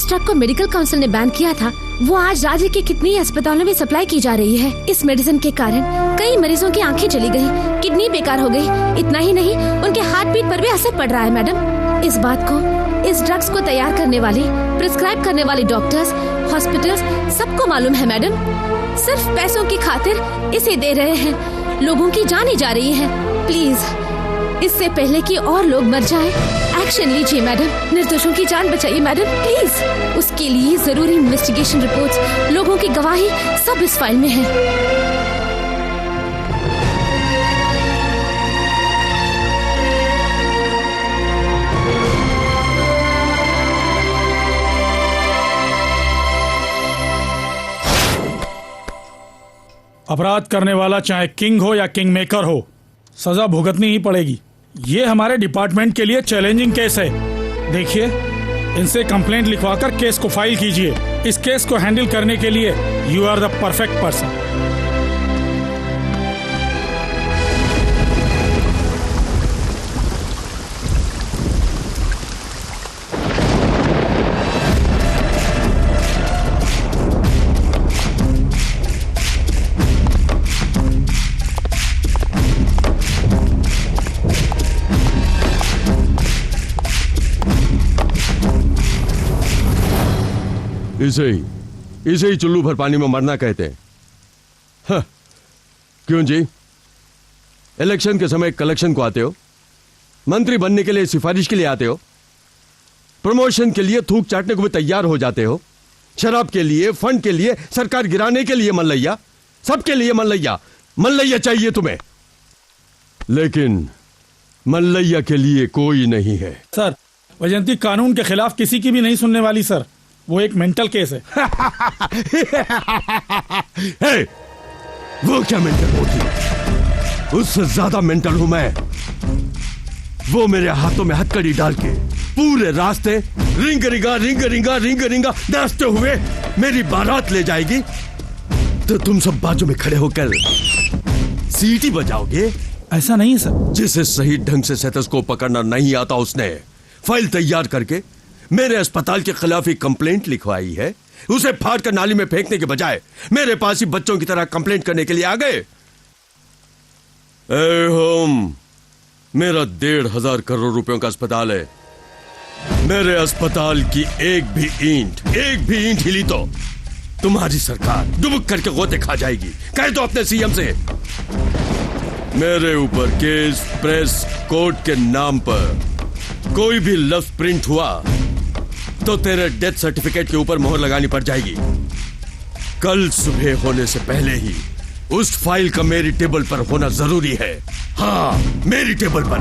ट्रक को मेडिकल काउंसिल ने बैन किया था, वो आज राज्य के कितनी अस्पतालों में सप्लाई की जा रही है। इस मेडिसिन के कारण कई मरीजों की आंखें चली गई, किडनी बेकार हो गई। इतना ही नहीं, उनके हार्ट बीट पर भी असर पड़ रहा है। मैडम, इस बात को इस ड्रग्स को तैयार करने वाले, प्रिस्क्राइब करने वाले डॉक्टर्स, हॉस्पिटल्स सबको मालूम है। मैडम, सिर्फ पैसों की खातिर इसे दे रहे हैं, लोगों की जाने जा रही है। प्लीज, इससे पहले कि और लोग मर जाएं, एक्शन लीजिए मैडम। निर्दोषों की जान बचाइए मैडम, प्लीज। उसके लिए जरूरी इन्वेस्टिगेशन रिपोर्ट्स, लोगों की गवाही सब इस फाइल में है। अपराध करने वाला चाहे किंग हो या किंग मेकर हो, सजा भुगतनी ही पड़ेगी। ये हमारे डिपार्टमेंट के लिए चैलेंजिंग केस है। देखिए, इनसे कंप्लेंट लिखवाकर केस को फाइल कीजिए। इस केस को हैंडल करने के लिए you are the perfect person. इसे ही चुल्लू भर पानी में मरना कहते हैं। हाँ, क्यों जी? इलेक्शन के समय कलेक्शन को आते हो, मंत्री बनने के लिए सिफारिश के लिए आते हो, प्रमोशन के लिए थूक चाटने को भी तैयार हो जाते हो, शराब के लिए, फंड के लिए, सरकार गिराने के लिए मल्लैया, सबके लिए मल्लैया। मल्लैया चाहिए तुम्हें, लेकिन मल्लैया के लिए कोई नहीं है। सर, वैजयंती कानून के खिलाफ किसी की भी नहीं सुनने वाली सर। वो एक मेंटल केस है। hey, वो क्या मेंटल होती है? उससे ज्यादा मेंटल हूं मैं। वो मेरे हाथों में हथकड़ी डाल के पूरे रास्ते रिंग रिंगा रिंग रिंगा रिंग रिंगा नाचते हुए मेरी बारात ले जाएगी, तो तुम सब बाजू में खड़े होकर सीटी बजाओगे। ऐसा नहीं है सर। जिसे सही ढंग से स्टेथोस्कोप पकड़ना नहीं आता, उसने फाइल तैयार करके मेरे अस्पताल के खिलाफ ही कंप्लेंट लिखवाई है। उसे फाड़ कर नाली में फेंकने के बजाय मेरे पास ही बच्चों की तरह कंप्लेंट करने के लिए आ गए। होम, मेरा 1,500 करोड़ रुपयों का अस्पताल है। मेरे अस्पताल की एक भी ईंट हिली तो तुम्हारी सरकार डुबक करके गोते खा जाएगी। कह दो अपने सीएम से मेरे ऊपर केस प्रेस कोर्ट के नाम पर कोई भी लफ्ज प्रिंट हुआ तो तेरे डेथ सर्टिफिकेट के ऊपर मोहर लगानी पड़ जाएगी। कल सुबह होने से पहले ही उस फाइल का मेरी टेबल पर होना जरूरी है। हाँ, मेरी टेबल पर।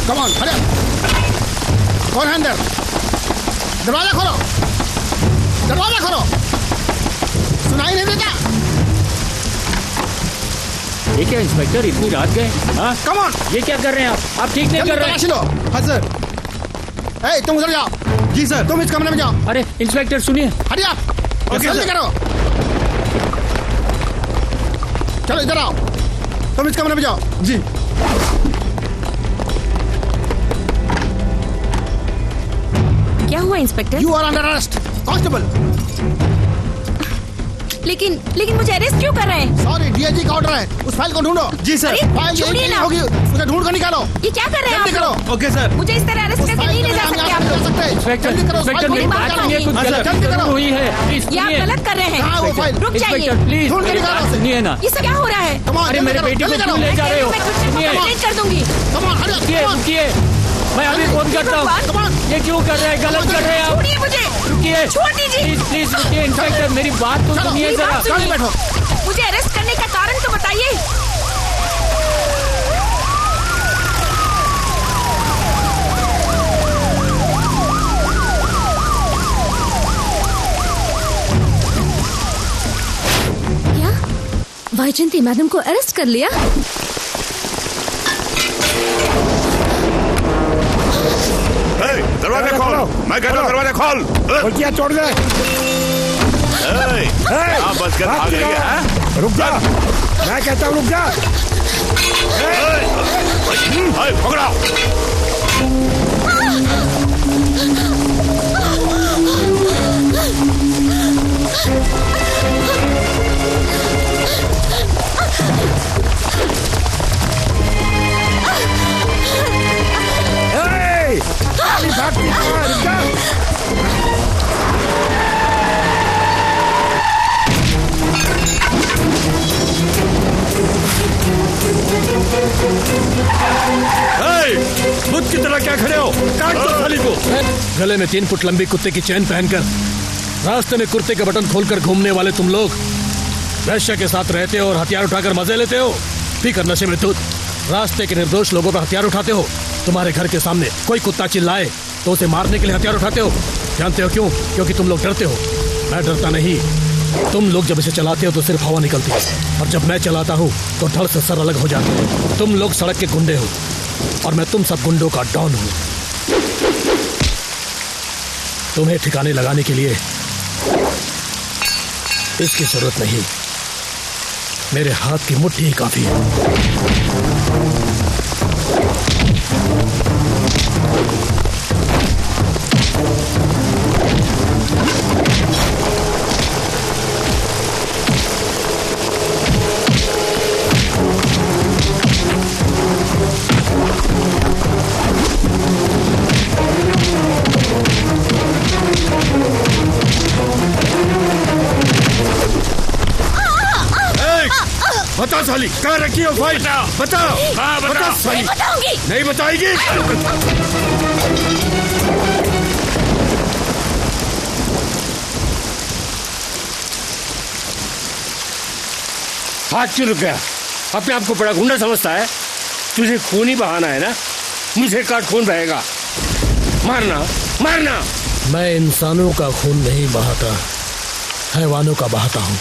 Come on, hurry up. कौन है अंदर? दरवाजा खोलो, दरवाजा खोलो। सुनाई नहीं देता? ये क्या इंस्पेक्टर, इतनी रात गए? हाँ, कम ऑन। ये क्या कर रहे हैं आप ठीक नहीं कर रहे हैं। लो। हाँ सर। ए, तुम उधर जाओ। जी सर। तुम इस कमरे में जाओ। अरे इंस्पेक्टर सुनिए। Hurry up. जल्दी करो। चलो इधर आओ। तुम इस कमरे में जाओ। जी। क्या हुआ inspector? You are under arrest, constable. लेकिन मुझे अरेस्ट क्यों कर रहे हैं? सॉरी, डीआईजी का ऑर्डर है। उस फाइल को ढूंढो। जी सर। फाइल छोड़िए ना। होगी, उसे ढूंढ कर निकालो। ये क्या कर रहे हैं जल्दी आप लोग? करो। Okay sir. मुझे इस तरह अरेस्ट करके नहीं ले जा सकते आप लोग। इंस्पेक्टर, मेरी बात सुनिए, कुछ गलती हुई है। प्लीज ये आप गलत कर रहे हैं। कहाँ है वो फाइल? रुक जाइए। इंस्पेक्टर प्लीज ढूंढ के मेरी निकालो बात उसे। सुनिए ना। ये सब क्या हो रहा है? अरे मेरे बेटी को क्यों ले जा रहे हो? सुनिए, कंप्लेंट कर दूंगी। रुकिए, मैं अभी फोन करता हूँ। ये क्यों कर रहे हैं? गलत कर रहे हैं आप। छोड़िए मुझे। रुकिए, छोड़ दीजिए। प्लीज रुकिए इंस्पेक्टर, मेरी बात तो सुनिए मेरी बात जरा। सुनिए। मुझे अरेस्ट करने का कारण तो बताइए। क्या वैजयंती मैडम को अरेस्ट कर लिया? दरवाजा खोल। मैं कहता हूँ दरवाजा खोल। क्या छोड़ दे? बस कर आ गई है। रुक जा, मैं कहता हूँ रुक जा। पकड़ाओ। बुद्ध की तरह क्या खड़े हो? काट दो साली को। गले में 3 फुट लंबी कुत्ते की चैन पहनकर रास्ते में कुर्ते के बटन खोलकर घूमने वाले तुम लोग वैश्य के साथ रहते हो और हथियार उठाकर मजे लेते हो। पीकर नशे में धुत रास्ते के निर्दोष लोगों पर हथियार उठाते हो। तुम्हारे घर के सामने कोई कुत्ता चिल्लाए तो उसे मारने के लिए हथियार उठाते हो। जानते हो क्यों? क्योंकि तुम लोग डरते हो। मैं डरता नहीं। तुम लोग जब इसे चलाते हो तो सिर्फ हवा निकलती है, और जब मैं चलाता हूँ तो धड़ से सर अलग हो जाते हैं। तुम लोग सड़क के गुंडे हो और मैं तुम सब गुंडों का डॉन हूँ। तुम्हें ठिकाने लगाने के लिए इसकी जरूरत नहीं, मेरे हाथ की मुट्ठी ही काफी है। बता साली, कहाँ रखी हो फाइल? बताओ। हाँ, बता साली। नहीं बताऊंगी। नहीं बताएगी? हाथ क्यों रुक गया? अपने आप को बड़ा गुंडा समझता है? तुझे खून ही बहाना है ना? मुझे काट खून बहेगा। मारना मारना। मैं इंसानों का खून नहीं बहाता, हैवानों का बहाता हूँ।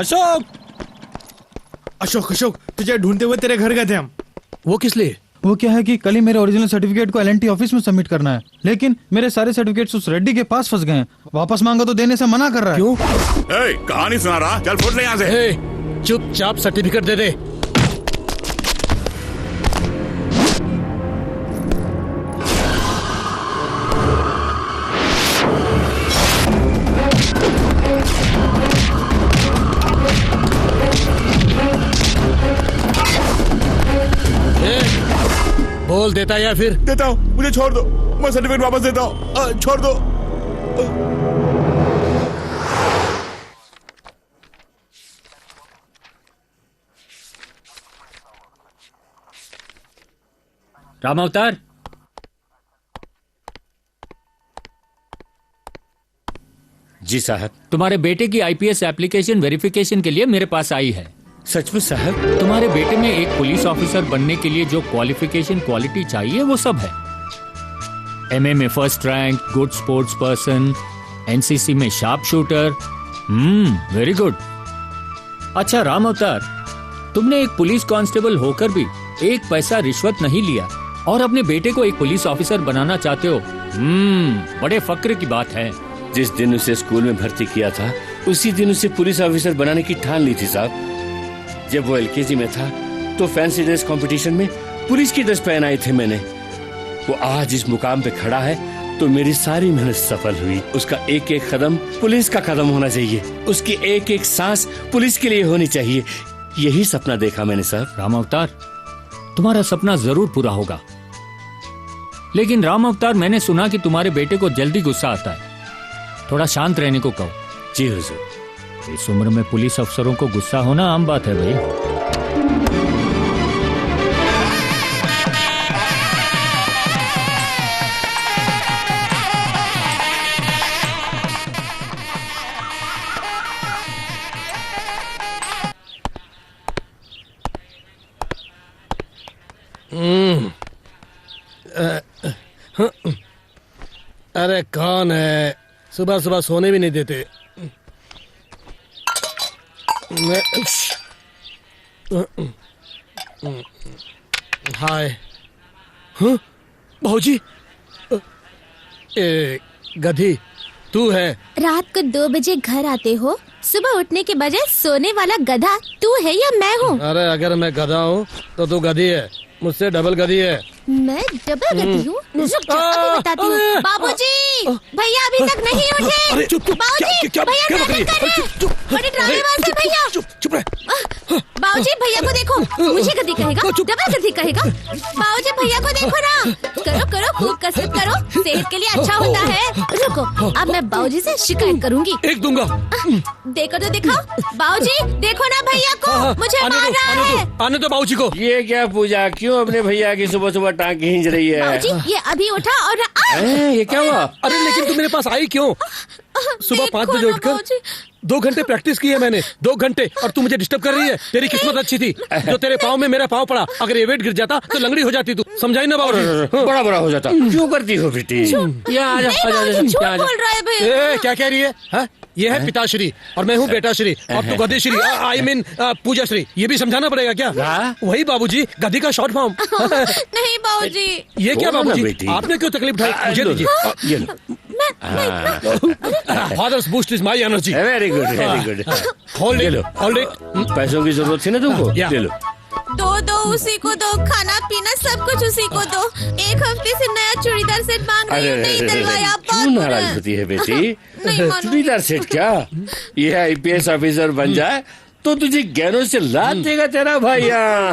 अशोक अशोक अशोक तुझे ढूंढते हुए तेरे घर गए थे हम। वो किस लिए? वो क्या है कि कल ही मेरे ओरिजिनल सर्टिफिकेट को एलएनटी ऑफिस में सबमिट करना है, लेकिन मेरे सारे सर्टिफिकेट्स उस रेड्डी के पास फंस गए हैं। वापस मांगा तो देने से मना कर रहा है। क्यों? कहानी सुना रहा, चल फुट ले यहाँ से। चुपचाप सर्टिफिकेट दे दे। बोल देता या फिर? देता हूँ, मुझे छोड़ दो, मैं सर्टिफिकेट वापस देता हूँ, छोड़ दो। राम अवतार, जी साहब। तुम्हारे बेटे की आईपीएस एप्लीकेशन वेरिफिकेशन के लिए मेरे पास आई है। सच में साहब? तुम्हारे बेटे में एक पुलिस ऑफिसर बनने के लिए जो क्वालिफिकेशन क्वालिटी चाहिए वो सब है। एमए में first rank, good sports person, NCC में शार्प शूटर। Very good. अच्छा राम अवतार, तुमने एक पुलिस कांस्टेबल होकर भी एक पैसा रिश्वत नहीं लिया और अपने बेटे को एक पुलिस ऑफिसर बनाना चाहते हो। बड़े फक्र की बात है। जिस दिन उसे स्कूल में भर्ती किया था उसी दिन उसे पुलिस ऑफिसर बनाने की ठान ली थी साहब। जब वो एलकेजी में था तो फैंसी ड्रेस कंपटीशन में पुलिस की ड्रेस पहन आई थी मैंने। वो आज इस मुकाम पे खड़ा है तो मेरी सारी मेहनत सफल हुई। उसका एक एक कदम पुलिस का कदम होना चाहिए, उसकी एक एक सांस पुलिस के लिए होनी चाहिए। यही सपना देखा मैंने साहब। राम अवतार, तुम्हारा सपना जरूर पूरा होगा, लेकिन राम अवतार मैंने सुना कि तुम्हारे बेटे को जल्दी गुस्सा आता है। थोड़ा शांत रहने को कहो। जी हुजूर। इस उम्र में पुलिस अफसरों को गुस्सा होना आम बात है भाई। अरे कौन है? सुबह सुबह सोने भी नहीं देते। हाय। भाऊजी, गधी तू है? रात को 2 बजे घर आते हो, सुबह उठने के बजाय सोने वाला गधा तू है या मैं हूँ? अरे अगर मैं गधा हूँ तो तू गधी है, मुझसे डबल गधी है। मैं डबल गधी हूँ? रुक जाओ, अभी बताती हूँ। बाबूजी, भैया अभी तक नहीं उठे। बाबूजी, भैया नाटक कर रहे हैं। बड़े ड्रामेबाज हैं भैया। चुप रहे। बाबूजी भैया को देखो, मुझे गधी कहेगा, डबल गधी कहेगा। बाबूजी भैया को देखो ना। करो करो, खूब कसरत करो, सेहत के लिए अच्छा होता है। रुको, अब मैं बाबूजी से शिकायत करूंगी। एक दूंगा। देखो तो दिखाओ। बाबूजी देखो ना भैया को, मुझे मार रहा है। आने दो बाबूजी को। ये क्या पूजा, क्यों अपने भैया की सुबह सुबह टांग खींच रही है? बाबूजी ये अभी उठा और ये क्या हुआ? अरे लेकिन तू मेरे पास आई क्यों? सुबह 5 बजे उठकर 2 घंटे प्रैक्टिस की है मैंने, 2 घंटे, और तू मुझे डिस्टर्ब कर रही है। तेरी किस्मत अच्छी थी जो तेरे पाँव में मेरा पाँव पड़ा। अगर ये वेट गिर जाता तो लंगड़ी हो जाती तू। समझाई ना बाबूजी? बड़ा बड़ा हो जाता। क्यों करती हो बेटी? क्या कह रही है? ये है पिताश्री और मैं हूँ बेटाश्री और तू गधेश्री, आई मीन पूजाश्री। ये भी समझाना पड़ेगा क्या? वही बाबूजी, गधी का शॉर्ट फॉर्म। नहीं बाबूजी। ये क्या बाबूजी, आपने क्यों तकलीफ उठाई? मुझे दीजिए। Father's Boost is my energy. Very good, very good. Hold it, hold it. पैसों की जरूरत थी ना तुमको, ले लो। दो उसी को दो, खाना पीना सब कुछ उसी को दो। 1 हफ्ते से नया चूड़ीदार सेट मांग रही हूँ, नहीं दिलवाया। क्यों नाराज होती है बेटी? चूड़ीदार सेट क्या? ये आईपीएस ऑफिसर बन जाए तो तुझे गहनों से लाद देगा तेरा भैया।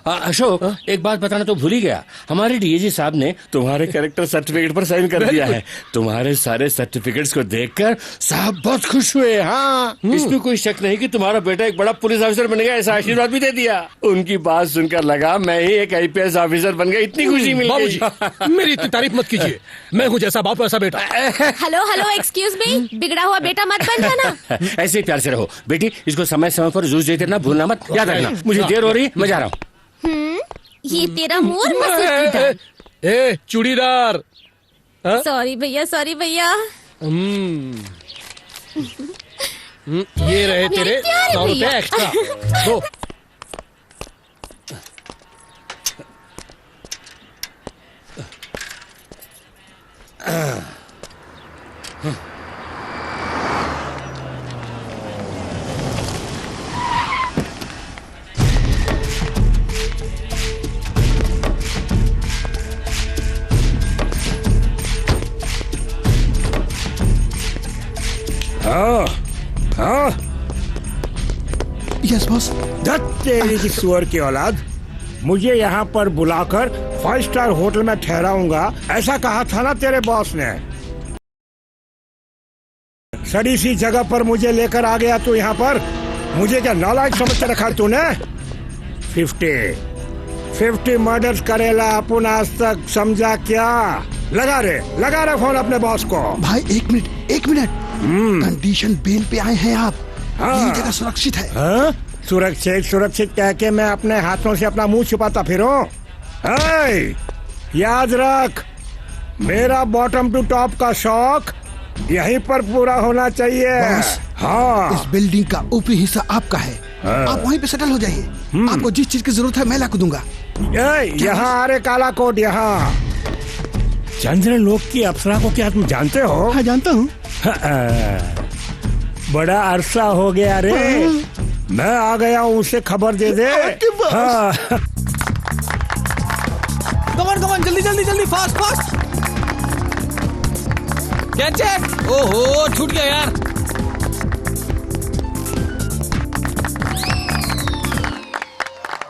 अशोक, एक बात बताना तो भूल ही गया, हमारे डीएजी साहब ने तुम्हारे कैरेक्टर सर्टिफिकेट पर साइन कर दिया है। तुम्हारे सारे सर्टिफिकेट्स को देखकर साहब बहुत खुश हुए। हाँ, इसमें कोई शक नहीं कि तुम्हारा बेटा एक बड़ा पुलिस ऑफिसर बनेगा, ऐसा आशीर्वाद भी दे दिया। उनकी बात सुनकर लगा मैं ही एक आईपीएस ऑफिसर बन गया, इतनी खुशी मिली। बाबूजी मेरी इतनी तारीफ मत कीजिए, मैं हूँ जैसा बाप वैसा बेटा। हेलो हेलो, एक्सक्यूज मी, बिगड़ा हुआ बेटा मत बन जाना। ऐसे ही प्यार से रहो बेटी, इसको समय समय पर जूस देते ना भूलना मत। याद रखना, मुझे देर हो रही है, मैं जा रहा हूँ। ये तेरा मुंह। ए चूड़ीदार। सॉरी भैया, सॉरी भैया। ये रहे तेरे 100 रुपए एक्स्ट्रा। दो। हाँ हाँ यस बॉस। तेरी की सुअर की औलाद, मुझे यहाँ पर बुलाकर 5 स्टार होटल में ठहराऊंगा ऐसा कहा था ना तेरे बॉस ने। सड़ी सी जगह पर मुझे लेकर आ गया तू यहाँ पर। मुझे क्या नालायक समझ के रखा तूने? 50 मर्डर्स करेला अपन आज तक, समझा क्या? लगा रहे फोन अपने बॉस को। भाई एक मिनट कंडीशन बेल पे आए हैं आप। ये जगह सुरक्षित है। हाँ? सुरक्षित कह के मैं अपने हाथों से अपना मुंह छुपाता फिरूं? याद रख, मेरा बॉटम टू टॉप का शौक यहीं पर पूरा होना चाहिए। हाँ, इस बिल्डिंग का ऊपरी हिस्सा आपका है। आप वहीं पे सेटल हो जाइए। आपको जिस चीज की जरूरत है मैं ला दूंगा। यहाँ आ रे काला कोट, यहाँ चंद्रलोक की अप्सरा को क्या तुम जानते हो? हाँ जानता हूँ। बड़ा अरसा हो गया रे। मैं आ गया हूँ, उसे खबर दे दे। हाँ। कमान जल्दी फास्ट। गैजेट, ओहो छूट गया यार।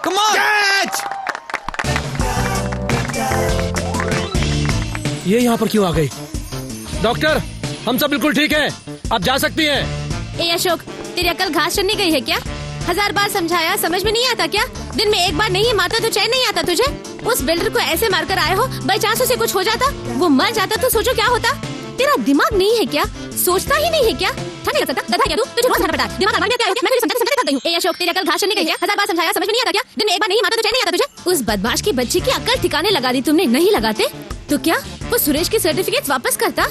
कमान ये यहाँ पर क्यों आ गई? डॉक्टर, हम सब बिल्कुल ठीक हैं, आप जा सकती हैं। ए अशोक, तेरी अकल घास चढ़ने गई है क्या? 1000 बार समझाया, समझ में नहीं आता क्या? दिन में एक बार नहीं मारता तो चैन नहीं आता तुझे? उस बिल्डर को ऐसे मारकर आए हो, बाई चांस उसे कुछ हो जाता, वो मर जाता तो सोचो क्या होता? तेरा दिमाग नहीं है क्या? सोचता ही नहीं है क्या? नहीं लग सकता, गधा क्या तू? तुझे रोज पता है दिमाग क्या है? मैं तुझे समझाते थक गई हूं। ए अशोक, तेरी अकल घास चढ़ने गई है, 1000 बार समझाया, समझ में नहीं आता क्या? दिन में एक बार नहीं मारता तो चैन नहीं आता तुझे? उस बदमाश की बच्ची की अकल ठिकाने लगा दी तुमने। नहीं लगाते तो क्या वो सुरेश की सर्टिफिकेट वापस करता?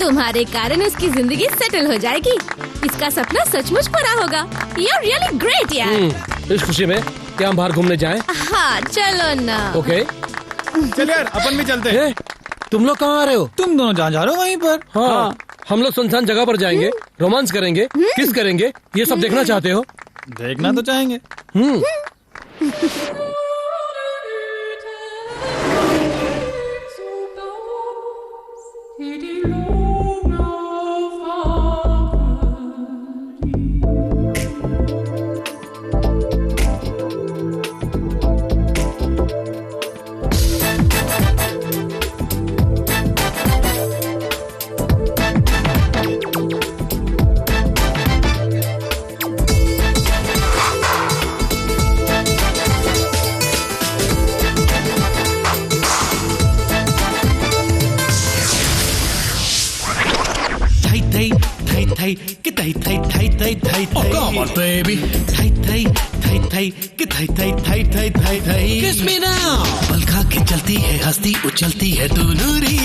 तुम्हारे कारण उसकी जिंदगी सेटल हो जाएगी। इसका सपना सचमुच पूरा होगा। You're really great यार। इस खुशी में क्या हम बाहर घूमने जाएं? हाँ चलो ना। ओके चल यार, अपन भी चलते हैं। तुम लोग कहाँ आ रहे हो? तुम दोनों जहाँ जा रहे हो वहीं पर। हाँ, हम लोग सुनसान जगह पर जाएंगे, रोमांस करेंगे, किस करेंगे, ये सब देखना चाहते हो? देखना तो चाहेंगे। Kiss me now। पल खा के चलती है, हंसती उछलती है तू नूरी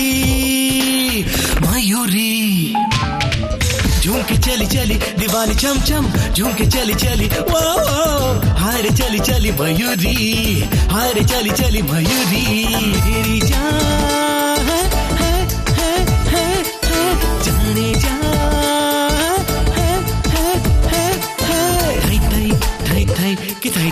मयूरी। झूम के चली दीवानी चम झूम के चली वो हारे चली मयूरी, हारे चली मयूरी। तेरी जान है जाने जा। कि थाई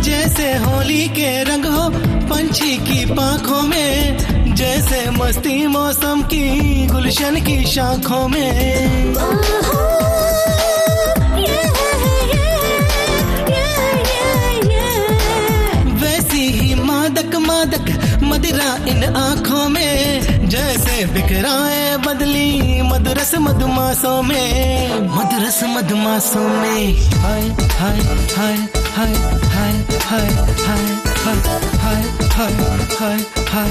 जैसे होली के रंग हो पंछी की पाखों में, जैसे मस्ती मौसम की गुलशन की शाखों में। वैसी ही माँ मदिरा इन आँखों में जैसे बिखराए बदली मधुरस मधुमासों में, मधुरस मधुमासों में। हाय हाय हाय हाय हाय हाय हाय हाय हाय हाय हाय हाय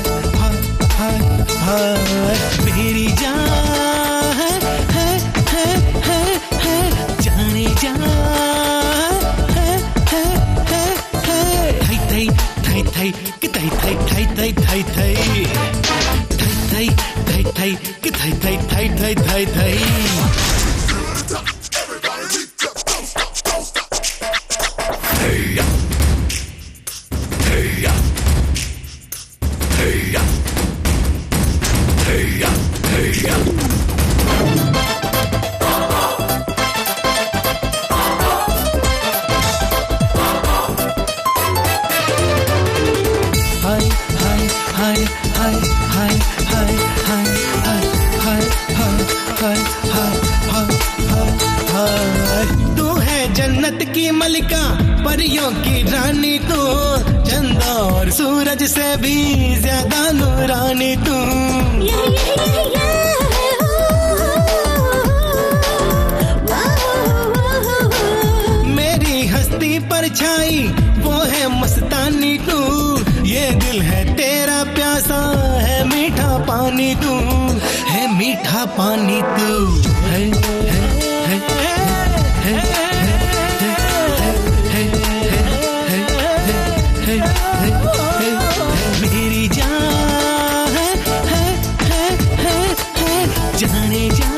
हाय हाय मेरी जान है जाने जा थई थई थई कि थई थई थई थई थई थई थई थई थई कि थई थई थई थई थई थई। तू है जन्नत की मलिका परियों की रानी तू, चंदा और सूरज से भी ज्यादा नूरानी तू। मेरी हस्ती पर छाई वो है मस्तानी तू, ये दिल है तेरा प्यासा है मीठा पानी तू, है मीठा पानी तू। मेरी जान है जाने जा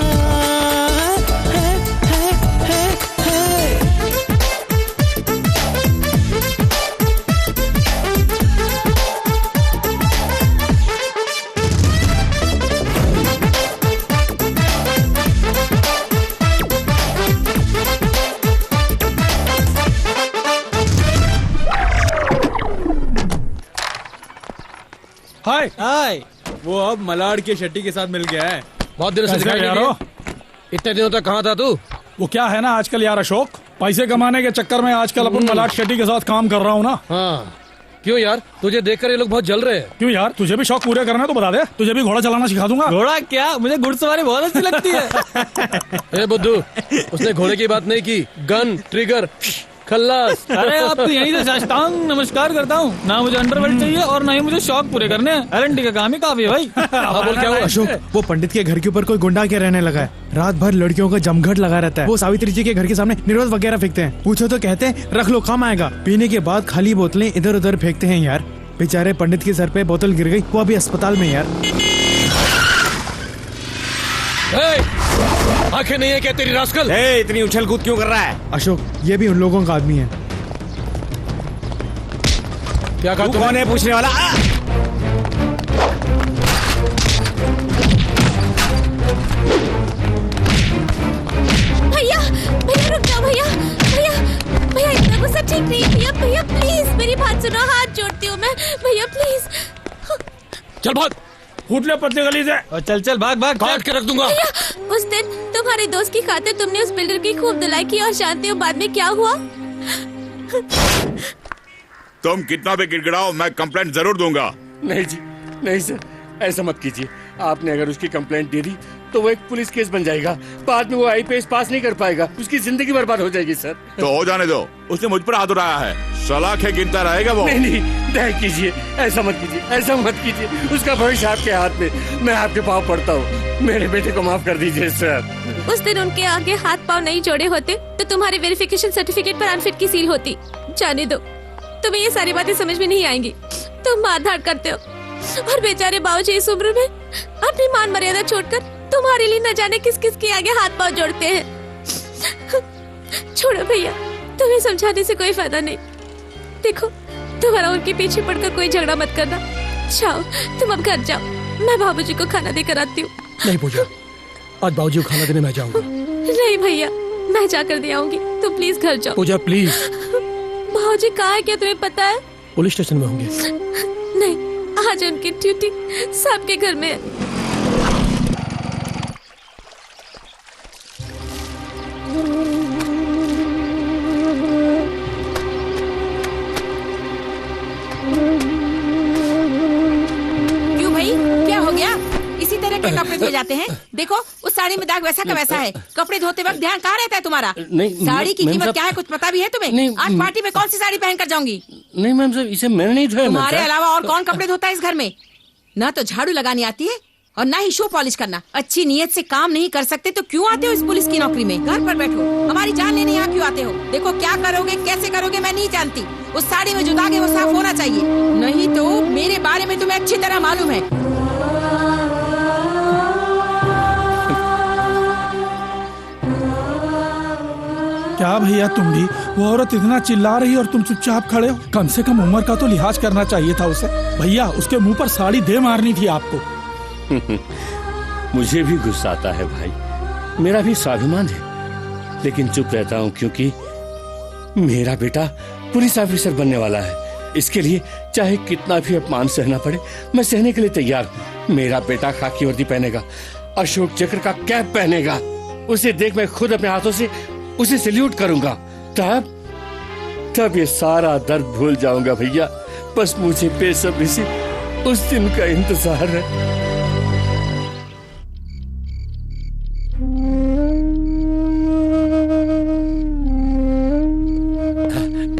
हाय हाय। वो अब मलाड के शेट्टी के साथ मिल गया है। बहुत दिनों से दिखाई नहीं दिया। इतने दिनों तक कहाँ था तू? वो क्या है ना आजकल यार अशोक, पैसे कमाने के चक्कर में आजकल अपन मलाड शेट्टी के साथ काम कर रहा हूँ ना। हाँ क्यों यार, तुझे देखकर ये लोग बहुत जल रहे हैं। क्यों यार, तुझे भी शौक पूरे करना है तो बता दे, तुझे भी घोड़ा चलाना सिखा दूंगा। घोड़ा क्या, मुझे घुड़सवारी बहुत अच्छी लगती है। ए बुद्धू, उसने घोड़े की बात नहीं की, गन ट्रिगर खल्लास। अरे अब तो यहीं से साष्टांग नमस्कार करता हूँ। ना मुझे अंडरवर्ल्ड चाहिए और ना ही मुझे शौक पूरे करने हैं। एलएनटी का काम ही काफी है भाई। बोल क्या हुआ? अशोक, वो पंडित के घर के ऊपर कोई गुंडा के रहने लगा है। रात भर लड़कियों का जमघट लगा रहता है। वो सावित्री जी के घर के सामने निर्वत वगैरह फेंकते हैं। पूछो तो कहते हैं रख लो काम आएगा। पीने के बाद खाली बोतलें इधर उधर फेंकते हैं यार। बेचारे पंडित के सर पे बोतल गिर गई, वो अभी अस्पताल में यार। आंखें नहीं है क्या तेरी रास्कल? इतनी उछल कूद क्यों कर रहा है? अशोक, ये भी उन लोगों का आदमी है। क्या कहा? कौन है पूछने वाला? भैया भैया रुक जाओ भैया भैया भैया, इतना गुस्सा ठीक नहीं है भैया। भैया प्लीज मेरी बात सुनो, हाथ जोड़ती हूँ मैं। भैया प्लीज चल भाग, फूट ले पत्ते गली से। चल चल भाग भाग, काट के रख दूंगा। भैया उस दिन तुम्हारे दोस्त की खातिर तुमने उस बिल्डर की खूब धुलाई की और जानते हो बाद में क्या हुआ? तुम कितना भी गिड़गिड़ाओ, मैं कंप्लेंट जरूर दूंगा। नहीं जी, नहीं सर, ऐसा मत कीजिए। आपने अगर उसकी कंप्लेंट दे दी तो वो एक पुलिस केस बन जाएगा। बाद में वो आईपीएस पास नहीं कर पाएगा, उसकी जिंदगी बर्बाद हो जाएगी सर। तो हो जाने दो, उसने मुझ पर हाथ उठाया है, सलाखें गिनता रहेगा वो। नहीं नहीं, दया कीजिए, ऐसा मत कीजिए, ऐसा मत कीजिए। उसका भविष्य आपके हाथ में, मैं आपके पाँव पड़ता हूँ। मेरे बेटे को माफ कर दीजिए सर। उस दिन उनके आगे हाथ पाँव नहीं जोड़े होते तो तुम्हारे वेरिफिकेशन सर्टिफिकेट पर अनफिट की सील होती। जाने दो, तुम्हें ये सारी बातें समझ में नहीं आएंगी। तुम मारधाड़ करते हो और बेचारे बाबूजी इस उम्र में अपनी मान मर्यादा छोड़कर तुम्हारे लिए न जाने किस किस के आगे हाथ पाँव जोड़ते हैं। छोड़ो भैया, तुम्हें समझाने से कोई फायदा नहीं। देखो, तुम्हारा उनके पीछे पड़कर कोई झगड़ा मत करना। जाओ, तुम अब घर जाओ, मैं बाबूजी को खाना देकर आती हूँ। नहीं पूजा, आज बाबूजी को खाना देने मैं जाऊंगा। नहीं भैया, मैं जाकर दे आऊंगी, तुम प्लीज घर जाओ। पूजा प्लीज। बाबूजी कहाँ है क्या तुम्हें पता है? पुलिस स्टेशन में होंगे। नहीं, आज उनकी ड्यूटी साहब के घर में है। आते हैं। देखो उस साड़ी में दाग वैसा का वैसा है। कपड़े धोते वक्त ध्यान कहाँ रहता है तुम्हारा? नहीं, साड़ी की मैम कीमत साहब- क्या है कुछ पता भी है तुम्हें? आज पार्टी में कौन सी साड़ी पहन कर जाऊंगी? नहीं मैम साहब, इसे मैंने नहीं धोया। मैम तुम्हारे साहब। अलावा और कौन कपड़े धोता है इस घर में? ना तो झाड़ू लगानी आती है और ना ही शू पॉलिश करना। अच्छी नीयत से काम नहीं कर सकते तो क्यों आते हो इस पुलिस की नौकरी में? घर पर बैठो, हमारी जान लेने यहाँ क्यों आते हो? देखो क्या करोगे कैसे करोगे मैं नहीं जानती। उस साड़ी में जो दाग है वो साफ होना चाहिए, नहीं तो मेरे बारे में तुम्हें अच्छी तरह मालूम है। क्या भैया तुम भी? वो औरत इतना चिल्ला रही है और तुम चुपचाप खड़े हो। कम से कम उम्र का तो लिहाज करना चाहिए था उसे। भैया उसके मुंह पर साड़ी दे मारनी थी आपको। मुझे भी गुस्सा आता है भाई, मेरा भी स्वाभिमान है, लेकिन चुप रहता हूँ क्योंकि मेरा बेटा पुलिस ऑफिसर बनने वाला है। इसके लिए चाहे कितना भी अपमान सहना पड़े मैं सहने के लिए तैयार हूँ। मेरा बेटा खाकी वर्दी पहनेगा, अशोक चक्र का कैप पहनेगा, उसे देख मैं खुद अपने हाथों से उसे सैल्यूट करूंगा। तब ये सारा दर्द भूल जाऊंगा भैया। बस मुझे बेसब्री से उस दिन का इंतजार है।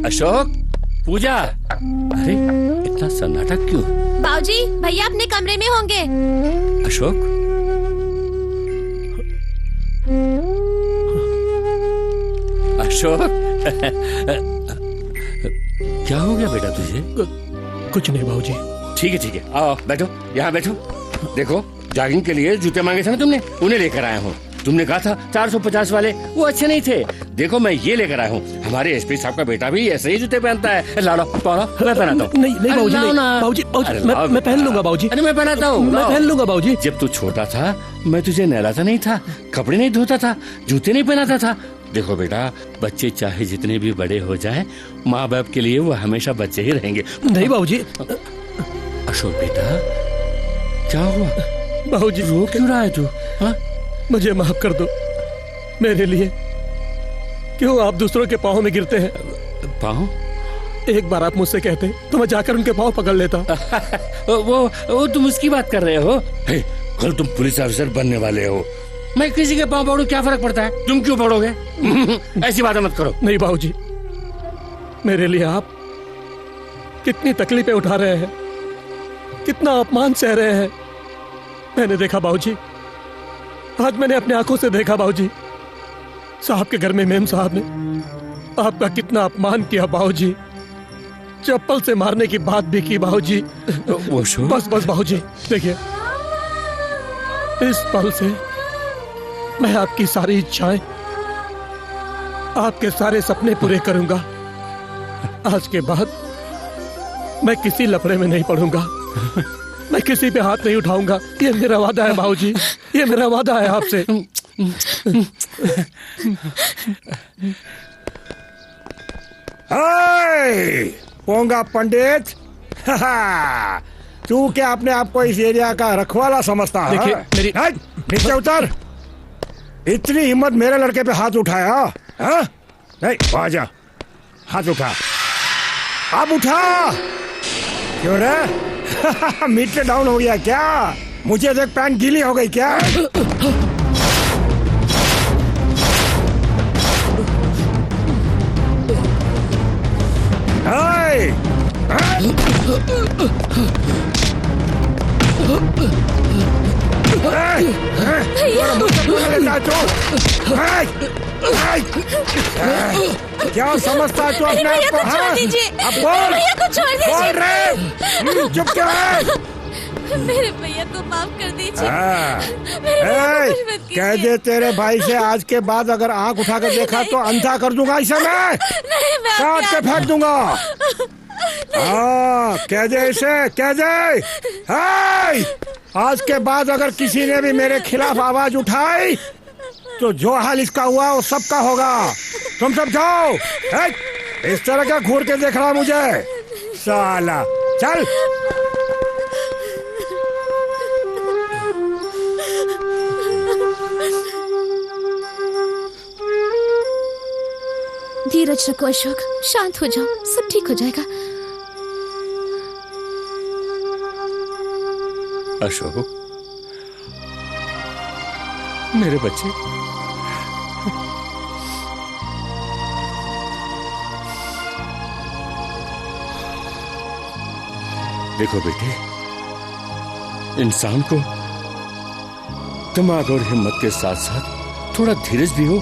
अशोक, पूजा, अरे इतना सन्नाटा क्यों? बाबूजी भैया अपने कमरे में होंगे। अशोक, अशोक क्या हो गया बेटा तुझे? कुछ नहीं बाबूजी। ठीक है आओ बैठो, यहाँ बैठो। देखो जॉगिंग के लिए जूते मांगे थे ना तुमने, उन्हें लेकर आया हूँ। तुमने कहा था 450 वाले, वो अच्छे नहीं थे। देखो मैं ये लेकर आया हूँ। हमारे एसपी साहब का बेटा भी ऐसे ही जूते पहनता है। लाओ मैं पहनाता हूँ। नहीं बाबूजी, बाबूजी मैं पहन लूंगा बाबूजी। अरे मैं पहनाता हूँ, मैं पहन लूंगा बाबूजी। जब तू छोटा था मैं तुझे नहलाता नहीं था, कपड़े नहीं धोता था, जूते नहीं पहनाता था। देखो बेटा, बच्चे चाहे जितने भी बड़े हो जाएं, माँ बाप के लिए वो हमेशा बच्चे ही रहेंगे। नहीं बाबूजी। अशोक बेटा क्या हुआ? बाबूजी रो क्यों रहा है तू? हाँ? मुझे माफ कर दो। मेरे लिए क्यों आप दूसरों के पाँव में गिरते हैं? पाँव? एक बार आप मुझसे कहते तो मैं जाकर उनके पाँव पकड़ लेता। वो तुम उसकी बात कर रहे हो? कल तुम पुलिस ऑफिसर बनने वाले हो, मैं किसी के पाँव पकड़ूं क्या फर्क पड़ता है? तुम क्यों पड़ोगे? ऐसी बातें मत करो। नहीं बाबूजी, मेरे लिए आप कितनी तकलीफें उठा रहे हैं, कितना अपमान सह रहे हैं। मैंने देखा बाबूजी, आज मैंने अपनी आंखों से देखा बाबूजी, साहब के घर में मेम साहब ने आपका कितना अपमान किया बाबूजी। चप्पल से मारने की बात भी की बाबूजी। बस बाबूजी देखिए, इस पल से मैं आपकी सारी इच्छाएं, आपके सारे सपने पूरे करूंगा। आज के बाद मैं किसी लफड़े में नहीं पड़ूंगा, मैं किसी पे हाथ नहीं उठाऊंगा। ये मेरा वादा है बाबूजी, ये मेरा वादा है आपसे। पोंगा पंडित, तू क्या अपने आप को इस एरिया का रखवाला समझता है? देखिए मेरी नीचे उतर। इतनी हिम्मत मेरे लड़के पे हाथ उठाया? हाँ? नहीं आजा, हाथ उठा, अब उठा। क्यों रे? मीटर डाउन हो गया क्या? मुझे देख पैंट गीली हो गई क्या? क्या समझता है तू अपने आप को? अब बोल रहे, चुप क्यों है? मेरे भैया को माफ कर दीजिए। कह दे तेरे भाई से आज के बाद अगर आंख उठा कर देखा तो अंधा कर दूंगा इसे मैं, काट के फेंक दूंगा। हाँ कह दे इसे, कह दे। आज के बाद अगर किसी ने भी मेरे खिलाफ आवाज उठाई तो जो हाल इसका हुआ वो सबका होगा। तुम सब जाओ। इस तरह का घूर के देख रहा मुझे साला। चल। धीरज रखो अशोक, शांत हो जाओ, सब ठीक हो जाएगा। अशोक, मेरे बच्चे। देखो बेटे, इंसान को दिमाग और हिम्मत के साथ साथ थोड़ा धीरज भी हो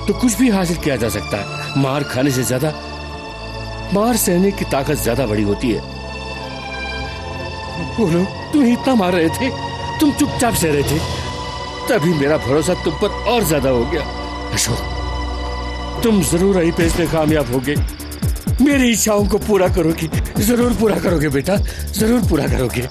तो कुछ भी हासिल किया जा सकता है। मार खाने से ज्यादा मार सहने की ताकत ज्यादा बड़ी होती है। बोलो, तुम इतना मार रहे थे, तुम चुपचाप सह रहे थे, तभी मेरा भरोसा तुम पर और ज्यादा हो गया। अशोक, तुम जरूर आईपीएस में कामयाब होगे। मेरी इच्छाओं को पूरा करोगे, जरूर पूरा करोगे बेटा, जरूर पूरा करोगे।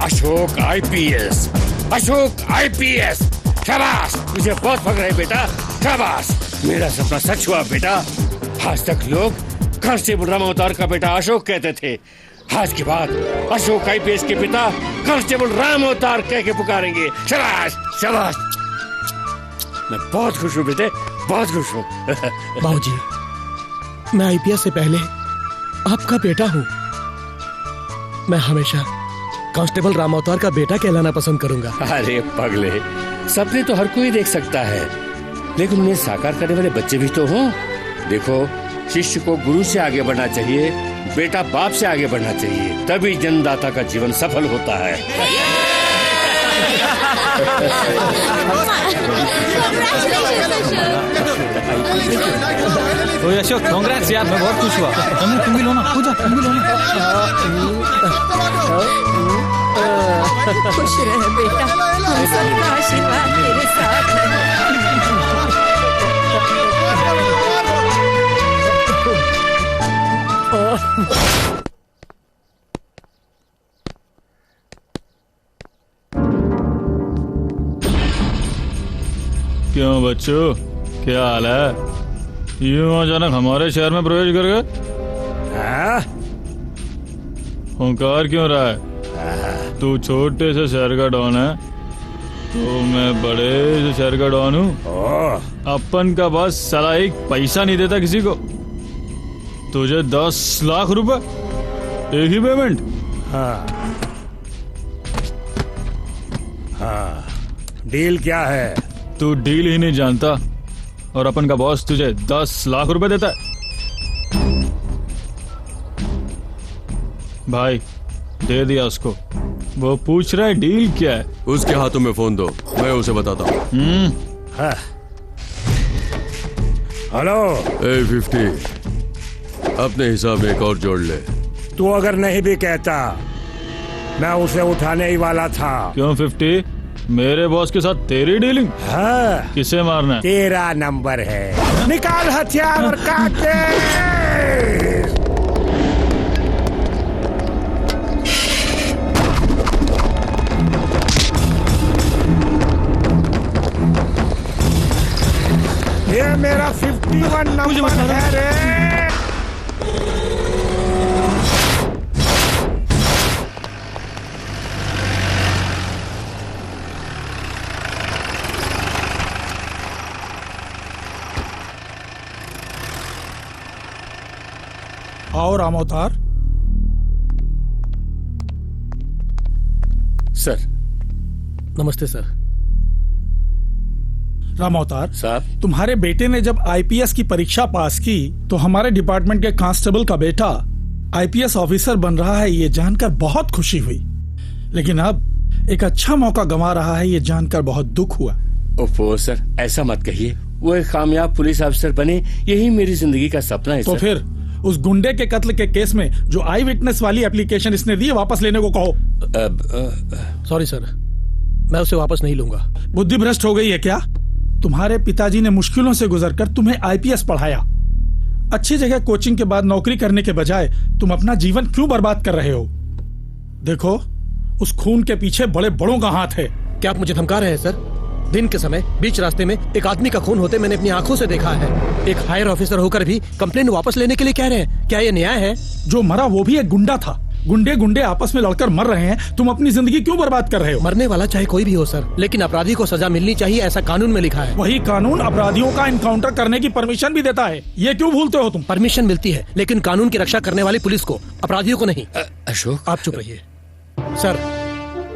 Ashok IPS, Ashok IPS. शाबाश, मुझे बहुत फख्र है बेटा, शाबाश। मेरा सपना सच हुआ बेटा। आज तक लोग कांस्टेबल राम अवतार का बेटा अशोक कहते थे, आज के बाद अशोक आईपीएस के पिता कांस्टेबल राम अवतार कह के पुकारेंगे। शाबाश शाबाश। मैं बहुत खुश हूँ बेटे, बहुत खुश हूँ। बाबूजी, मैं आईपीएस से पहले आपका बेटा हूँ। मैं हमेशा कांस्टेबल राम अवतार का बेटा कहलाना पसंद करूंगा। अरे पगले, सपने तो हर कोई देख सकता है, लेकिन उन्हें साकार करने वाले बच्चे भी तो हों। देखो, शिष्य को गुरु से आगे बढ़ना चाहिए, बेटा बाप से आगे बढ़ना चाहिए, तभी जन्मदाता का जीवन सफल होता है। ओए अशोक, कांग्रेस यार, मैं बहुत खुश हुआ। तुम भी लो ना, पूजा तुम भी लो ना। खुश रहे बेटा, हम सबका आशीर्वाद तेरे साथ है। क्यों बच्चों, क्या हाल है? यूं अचानक हमारे शहर में प्रवेश कर गए? हुंकार क्यों रहा है? तू छोटे से शहर का डॉन है, तो मैं बड़े से शहर का डॉन हूँ। अपन का बस साला एक पैसा नहीं देता किसी को। तुझे 10 लाख रुपए एक ही पेमेंट? हाँ, डील क्या है? तू डील ही नहीं जानता, और अपन का बॉस तुझे 10 लाख रुपए देता है। भाई दे दिया उसको। वो पूछ रहा है डील क्या है। उसके हाथों में फोन दो, मैं उसे बताता हूँ। हेलो A50, अपने हिसाब में एक और जोड़ ले। तू अगर नहीं भी कहता मैं उसे उठाने ही वाला था। क्यों 50? मेरे बॉस के साथ तेरी डीलिंग? हाँ। किसे मारना है? तेरा नंबर है, निकाल हथियार और काट दे। ये मेरा 51 नंबर है रे। आओ राम अवतार। सर नमस्ते सर। राम अवतार साहब, तुम्हारे बेटे ने जब आईपीएस की परीक्षा पास की तो हमारे डिपार्टमेंट के कांस्टेबल का बेटा आईपीएस ऑफिसर बन रहा है, ये जानकर बहुत खुशी हुई। लेकिन अब एक अच्छा मौका गंवा रहा है, ये जानकर बहुत दुख हुआ। ओफो सर, ऐसा मत कहिए। वो एक कामयाब पुलिस अफसर बने, यही मेरी जिंदगी का सपना है। तो सर। फिर उस गुंडे के कत्ल के केस में जो आई विटनेस वाली एप्लीकेशन इसने दी, वापस लेने को कहो। सॉरी सर, मैं उसे वापस नहीं लूंगा। बुद्धि भ्रष्ट हो गई है क्या? तुम्हारे पिताजी ने मुश्किलों से गुजरकर तुम्हें आईपीएस पढ़ाया। अच्छी जगह कोचिंग के बाद नौकरी करने के बजाय तुम अपना जीवन क्यों बर्बाद कर रहे हो? देखो, उस खून के पीछे बड़े बड़ों का हाथ है। क्या आप मुझे धमका रहे हैं सर? दिन के समय बीच रास्ते में एक आदमी का खून होते मैंने अपनी आंखों से देखा है। एक हायर ऑफिसर होकर भी कंप्लेन वापस लेने के लिए कह रहे हैं, क्या ये न्याय है? जो मरा वो भी एक गुंडा था। गुंडे गुंडे आपस में लड़कर मर रहे हैं, तुम अपनी जिंदगी क्यों बर्बाद कर रहे हो? मरने वाला चाहे कोई भी हो सर, लेकिन अपराधी को सजा मिलनी चाहिए, ऐसा कानून में लिखा है। वही कानून अपराधियों का इनकाउंटर करने की परमिशन भी देता है। ये क्यों भूलते हो तुम? परमिशन मिलती है, लेकिन कानून की रक्षा करने वाली पुलिस को, अपराधियों को नहीं। अशोक, आप चुप रहिए सर।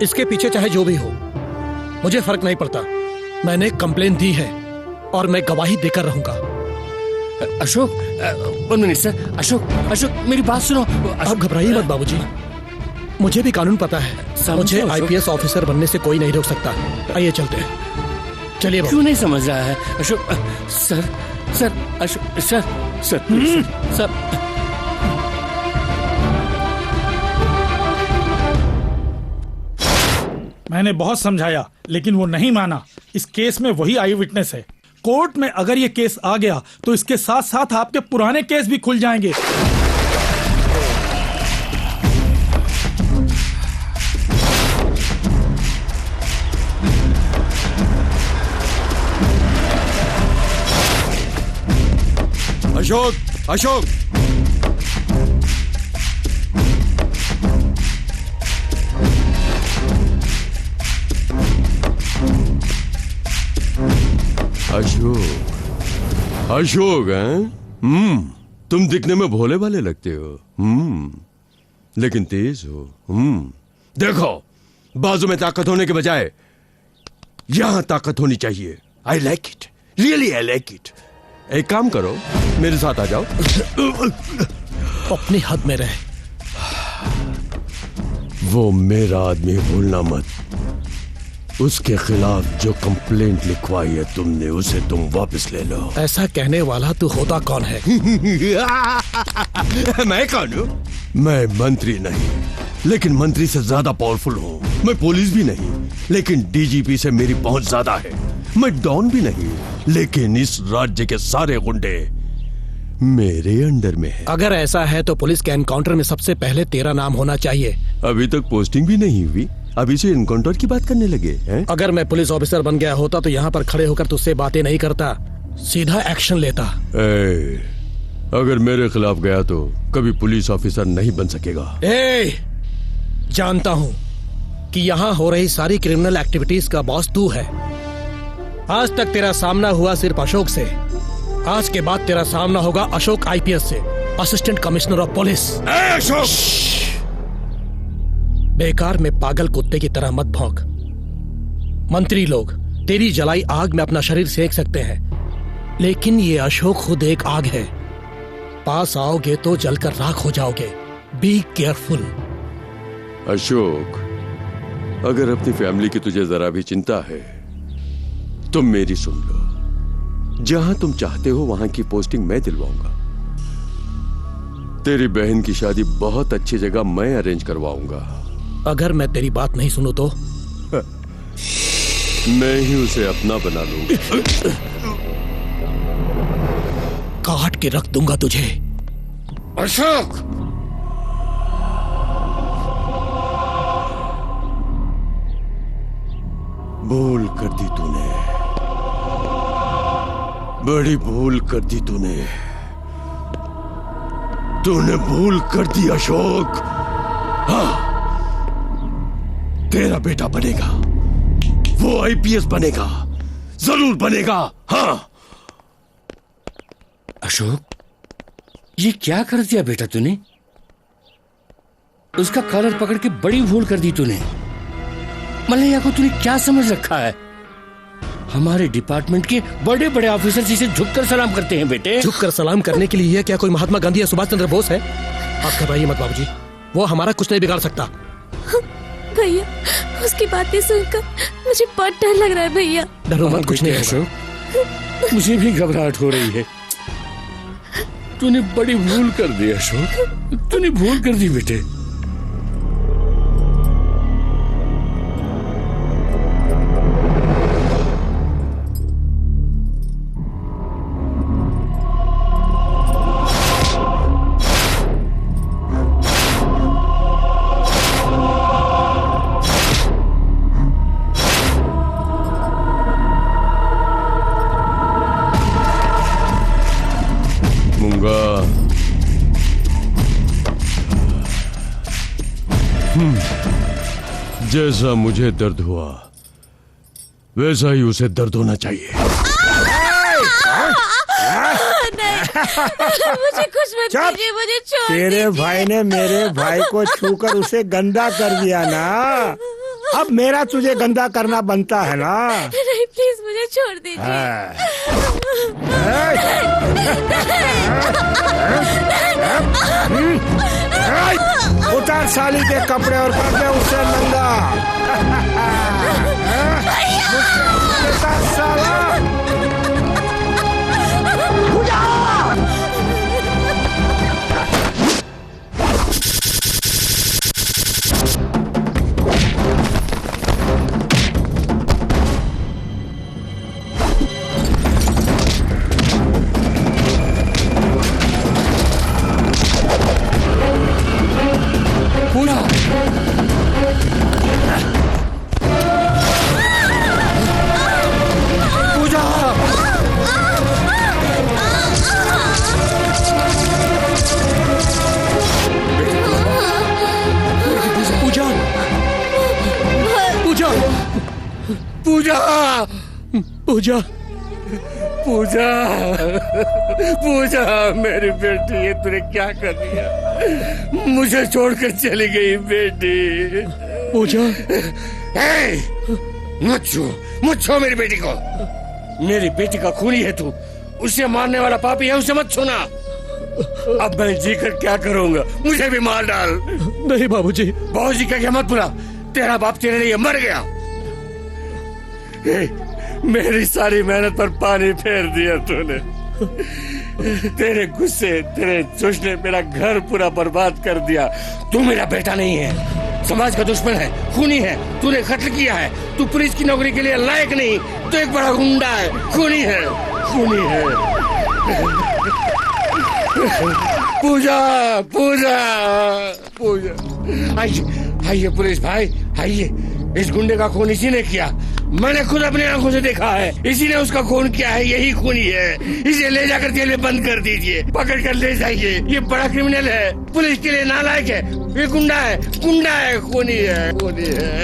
इसके पीछे चाहे जो भी हो, मुझे फर्क नहीं पड़ता। मैंने कंप्लेन दी है और मैं गवाही देकर रहूंगा। Ashok, 1 minute sir. अशोक मेरी बात सुनो। आप घबराइए मत बाबूजी, मुझे भी कानून पता है। मुझे आईपीएस ऑफिसर बनने से कोई नहीं रोक सकता। आइए चलते हैं, चलिए। क्यों नहीं समझ रहा है अशोक? Sir Ashok sir. मैंने बहुत समझाया, लेकिन वो नहीं माना। इस केस में वही आई विटनेस है। कोर्ट में अगर ये केस आ गया तो इसके साथ साथ आपके पुराने केस भी खुल जाएंगे। अशोक अशोक हैं? तुम दिखने में भोले भाले लगते हो, लेकिन तेज हो। देखो, बाजू में ताकत होने के बजाय यहां ताकत होनी चाहिए। I like it, really I like it. एक काम करो, मेरे साथ आ जाओ। अपनी हद में रहे। वो मेरा आदमी भूलना मत। उसके खिलाफ जो कंप्लेंट लिखवाई है तुमने, उसे तुम वापस ले लो। ऐसा कहने वाला तू होता कौन है? मैं कौन हूँ? मैं मंत्री नहीं, लेकिन मंत्री से ज्यादा पावरफुल हूँ। मैं पुलिस भी नहीं, लेकिन डीजीपी से मेरी पहुंच ज्यादा है। मैं डॉन भी नहीं, लेकिन इस राज्य के सारे गुंडे मेरे अंडर में है। अगर ऐसा है तो पुलिस के एनकाउंटर में सबसे पहले तेरा नाम होना चाहिए। अभी तक पोस्टिंग भी नहीं हुई, अभी से इनकाउंटर की बात करने लगे हैं? अगर मैं पुलिस ऑफिसर बन गया होता तो यहाँ पर खड़े होकर तुझसे बातें नहीं करता, सीधा एक्शन लेता। अगर मेरे खिलाफ गया तो कभी पुलिस ऑफिसर नहीं बन सकेगा। जानता हूँ कि यहाँ हो रही सारी क्रिमिनल एक्टिविटीज का बॉस तू है। आज तक तेरा सामना हुआ सिर्फ अशोक से, आज के बाद तेरा सामना होगा अशोक आईपीएस से, assistant commissioner of police. Ashok, बेकार में पागल कुत्ते की तरह मत भौंक। मंत्री लोग तेरी जलाई आग में अपना शरीर सेक सकते हैं, लेकिन ये अशोक खुद एक आग है, पास आओगे तो जलकर राख हो जाओगे। Be careful. अशोक, अगर अपनी फैमिली की तुझे जरा भी चिंता है तो मेरी सुन लो। जहां तुम चाहते हो वहां की पोस्टिंग मैं दिलवाऊंगा। तेरी बहन की शादी बहुत अच्छी जगह मैं अरेंज करवाऊंगा। अगर मैं तेरी बात नहीं सुनूं तो मैं ही उसे अपना बना लूंगा। काट के रख दूंगा तुझे। अशोक, भूल कर दी तूने, बड़ी भूल कर दी तूने। तूने भूल कर दी अशोक। हाँ, तेरा बेटा बनेगा, वो आईपीएस बनेगा, जरूर बनेगा। हाँ। अशोक, ये क्या कर दिया बेटा तूने? उसका कॉलर पकड़ के बड़ी भूल कर दी तूने। मलैया को तूने क्या समझ रखा है? हमारे डिपार्टमेंट के बड़े बड़े ऑफिसर जिसे झुककर सलाम करते हैं बेटे। झुककर सलाम करने के लिए क्या कोई महात्मा गांधी या सुभाष चंद्र बोस है? आप घबराइए मत बाबूजी, वो हमारा कुछ नहीं बिगाड़ सकता। भैया, उसकी बातें सुनकर मुझे बहुत डर लग रहा है भैया। डरो मत, कुछ नहीं अशोक, मुझे भी घबराहट हो रही है। तूने बड़ी भूल कर दी अशोक, तूने भूल कर दी बेटे। जैसा मुझे दर्द हुआ वैसा ही उसे दर्द होना चाहिए। मुझे कुछ मत कीजिए, मुझे छोड़ तेरे भाई ने मेरे भाई को छूकर उसे गंदा कर दिया ना, अब मेरा तुझे गंदा करना बनता है ना। नहीं, प्लीज मुझे छोड़ दीजिए। उतार साली के कपड़े और कर दे उससे नंगा। साला पूजा, पूजा, पूजा, पूजा, मेरी बेटी, ये तूने क्या कर दिया? मुझे छोड़कर चली गई बेटी। पूजा, मत छू मेरी बेटी को। मेरी बेटी का खूनी है तू, उसे मारने वाला पापी है, उसे मत छूना। अब मैं जीकर क्या करूंगा? मुझे भी मार डाल। नहीं बाबूजी। बाबूजी का क्या मत बुला, तेरा बाप तेरे लिए मर गया। मेरी सारी मेहनत पर पानी फेर दिया तूने। तेरे गुस्से, तेरे जोश ने मेरा घर पूरा बर्बाद कर दिया। तू मेरा बेटा नहीं है, समाज का दुश्मन है, खूनी है, तूने कत्ल किया है। तू पुलिस की नौकरी के लिए लायक नहीं, तू एक बड़ा गुंडा है, खूनी है, खूनी है। पूजा, पूजा, पूजा, आइए, आइए पुलिस भाई, आइए। इस गुंडे का खून इसी ने किया, मैंने खुद अपनी आंखों से देखा है। इसी ने उसका खून किया है, यही खूनी है। इसे ले जाकर जेल में बंद कर दीजिए, पकड़ कर ले जाइए। ये बड़ा क्रिमिनल है, पुलिस के लिए नालायक है, ये गुंडा है, गुंडा है, खूनी है, खूनी है।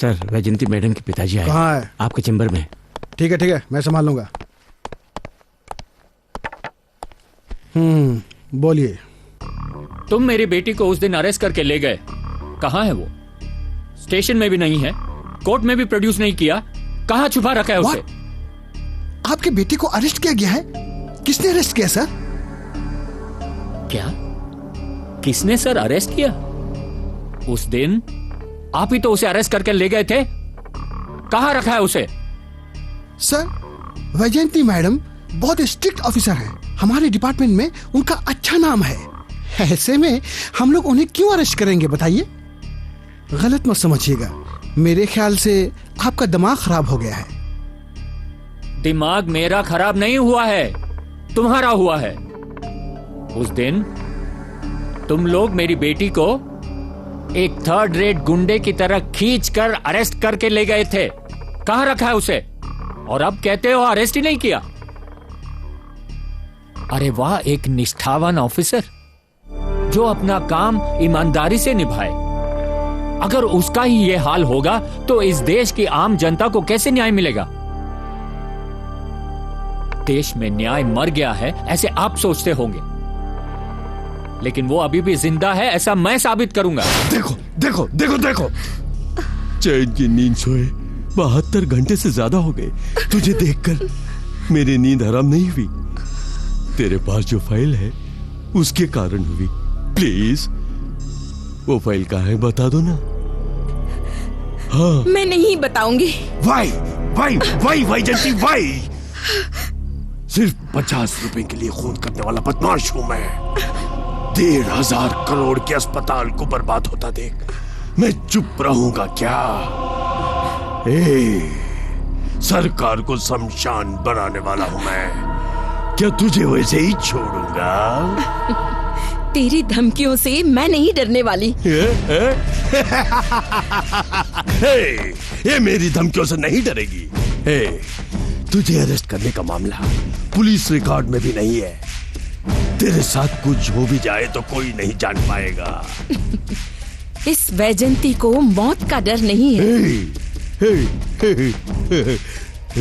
सर, वैजंती मैडम के पिताजी आए। कहाँ है? आपके चेंबर में। ठीक है, मैं संभाल लूंगा। बोलिए। तुम मेरी बेटी को उस दिन अरेस्ट करके ले गए, कहाँ है वो? स्टेशन में भी नहीं है, कोर्ट में भी प्रोड्यूस नहीं किया, कहाँ छुपा रखा है उसे? आपके बेटे को अरेस्ट किया गया है? किसने अरेस्ट किया सर? क्या? किसने सर अरेस्ट किया? उस दिन आप ही तो उसे अरेस्ट करके ले गए थे, कहाँ रखा है उसे? सर, वैजयंती मैडम बहुत स्ट्रिक्ट ऑफिसर हैं। हमारे डिपार्टमेंट में उनका अच्छा नाम है। ऐसे में हम लोग उन्हें क्यों अरेस्ट करेंगे बताइए? गलत मत समझिएगा, मेरे ख्याल से आपका दिमाग खराब हो गया है। दिमाग मेरा खराब नहीं हुआ है, तुम्हारा हुआ है। उस दिन तुम लोग मेरी बेटी को एक थर्ड रेट गुंडे की तरह खींचकर अरेस्ट करके ले गए थे, कहां रखा है उसे? और अब कहते हो अरेस्ट ही नहीं किया। अरे वाह, एक निष्ठावान ऑफिसर जो अपना काम ईमानदारी से निभाए। अगर उसका ही ये हाल होगा तो इस देश की आम जनता को कैसे न्याय मिलेगा? देश में न्याय मर गया है ऐसे आप सोचते होंगे, लेकिन वो अभी भी जिंदा है ऐसा मैं साबित करूंगा। देखो देखो देखो देखो, चैन की नींद सोए 72 घंटे से ज्यादा हो गए। तुझे देखकर मेरी नींद हराम नहीं हुई। तेरे पास जो फाइल है उसके कारण हुई। प्लीज वो फाइल कहाँ है बता दो ना। हाँ, मैं नहीं बताऊंगी। वाई वाई वाई वाई जंती वाई। सिर्फ 50 रुपए के लिए खून करने वाला बदमाश हूं मैं। 1,500 करोड़ के अस्पताल को बर्बाद होता देख मैं चुप रहूंगा क्या? सरकार को शमशान बनाने वाला हूं मैं, क्या तुझे वैसे ही छोड़ूंगा? तेरी धमकियों से मैं नहीं डरने वाली। ये मेरी धमकियों से नहीं डरेगी। तुझे अरेस्ट करने का मामला पुलिस रिकॉर्ड में भी नहीं है। तेरे साथ कुछ हो भी जाए तो कोई नहीं जान पाएगा। इस वैजंती को मौत का डर नहीं है।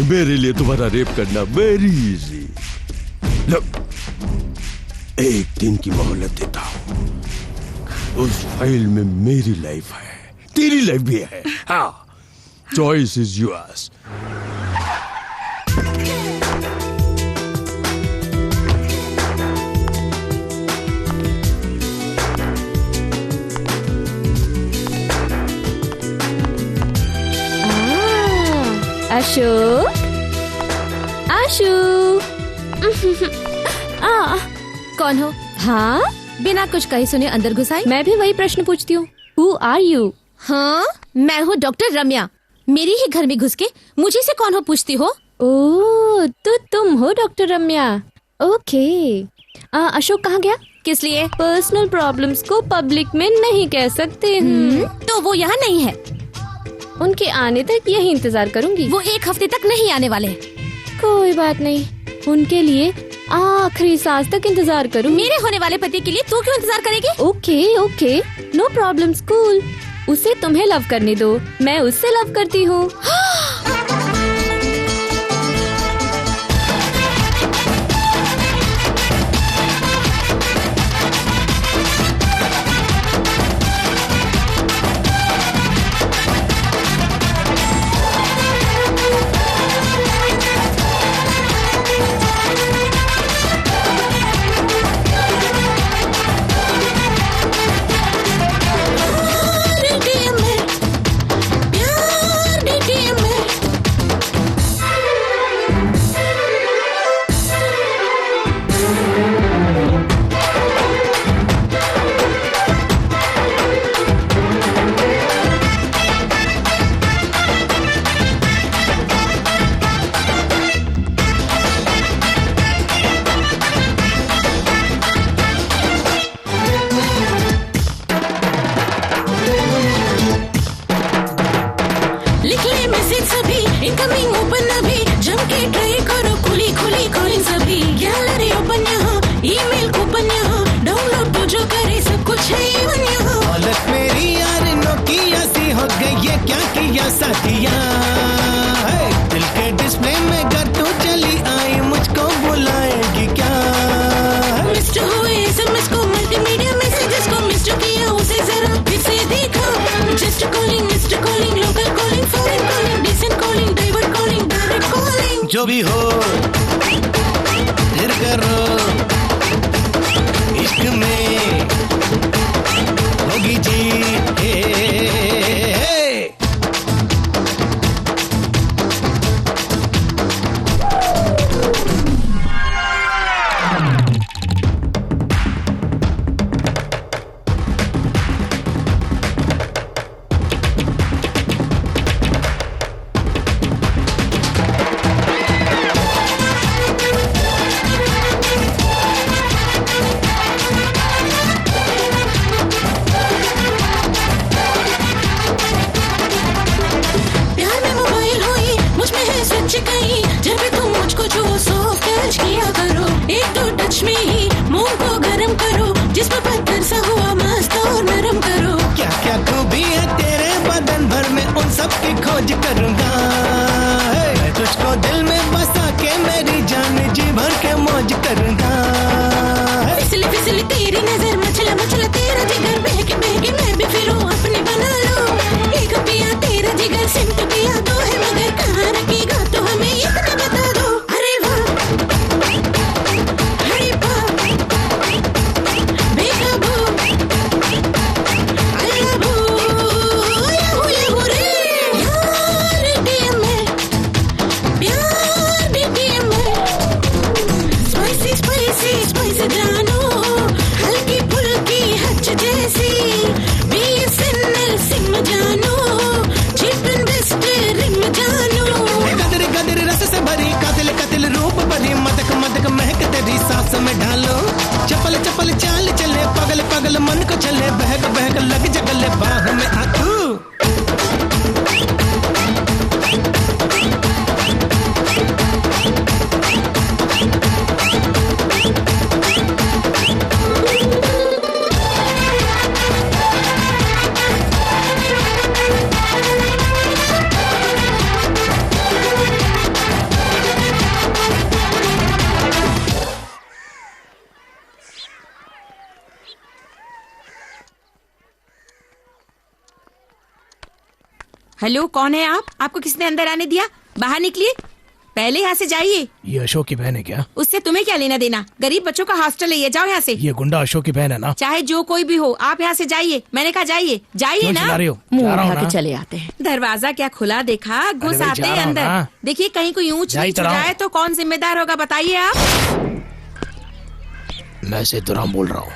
मेरे लिए तुम्हारा रेप करना वेरी इजी। लो, एक दिन की मोहलत देता हूं। उस फाइल में मेरी लाइफ है, तेरी लाइफ भी है। हाँ, चॉइस इज योर्स। आशु, आशु। कौन हो? हाँ, बिना कुछ कहे सुने अंदर घुस आई। मैं भी वही प्रश्न पूछती हूँ, हु आर यू? हाँ, मैं हूँ डॉक्टर रम्या। मेरी ही घर में घुस के मुझे से कौन हो पूछती हो? ओह, तो तुम हो डॉक्टर रम्या। ओके। अशोक कहाँ गया? किस लिए? पर्सनल प्रॉब्लम्स को पब्लिक में नहीं कह सकते। तो वो यहाँ नहीं है। उनके आने तक यही इंतजार करूंगी। वो 1 हफ्ते तक नहीं आने वाले। कोई बात नहीं, उनके लिए आखिरी सांस तक इंतजार करूं। मेरे होने वाले पति के लिए तू क्यों इंतजार करेगी? Okay okay, no problem. Cool. उसे तुम्हें लव करने दो, मैं उससे लव करती हूँ। जो भी हो फिर करो इश्क में होगी जीत खोज करूंगा मैं तुझको दिल में बसा के मेरी जान जी भर के मौज करूंगा फिसली फिसली तेरी नजर मचला मचला तेरा जिगर बहके बहके मैं भी फिरूं अपने बना लो एक पिया तेरा जिगर सिमट पिया दो है मगर कहाँ रखेगा तो हमें इतना बता दो अरे वाह अरे वाह बेकाबू अल्लाहू याहू याहू रे यार दिया मैं प्यार भी दिया मैं स्पाइसी स्पाइसी स्पाइसी जानो हल्की फुल्की हच जैसी BSNL सिम जानो चिप इन्वेस्ट रिम जानो गदर गदर रस से भरी कातिल कातिल रूप भरी मदक मदक महक तेरी सांस में ढालो चपल चपल चाल चले पगल पगल मन को चले बहक बहक लग जगले बाह में आतू हेलो, कौन है आप? आपको किसने अंदर आने दिया? बाहर निकलिए, पहले यहाँ से जाइए। ये अशोक की बहन है क्या? उससे तुम्हें क्या लेना देना? गरीब बच्चों का हॉस्टल है ये, जाओ यहाँ से। ये गुंडा अशोक की बहन है ना? चाहे जो कोई भी हो, आप यहाँ से जाइए। मैंने कहा जाइए, जाइए ना। मुंह उठा के चले आते हैं। दरवाजा क्या खुला देखा, घुस आते हैं अंदर। देखिए कहीं कोई ऊंच नीच हो जाए तो कौन जिम्मेदार होगा बताइए आप। मैं सेतुराम बोल रहा हूँ।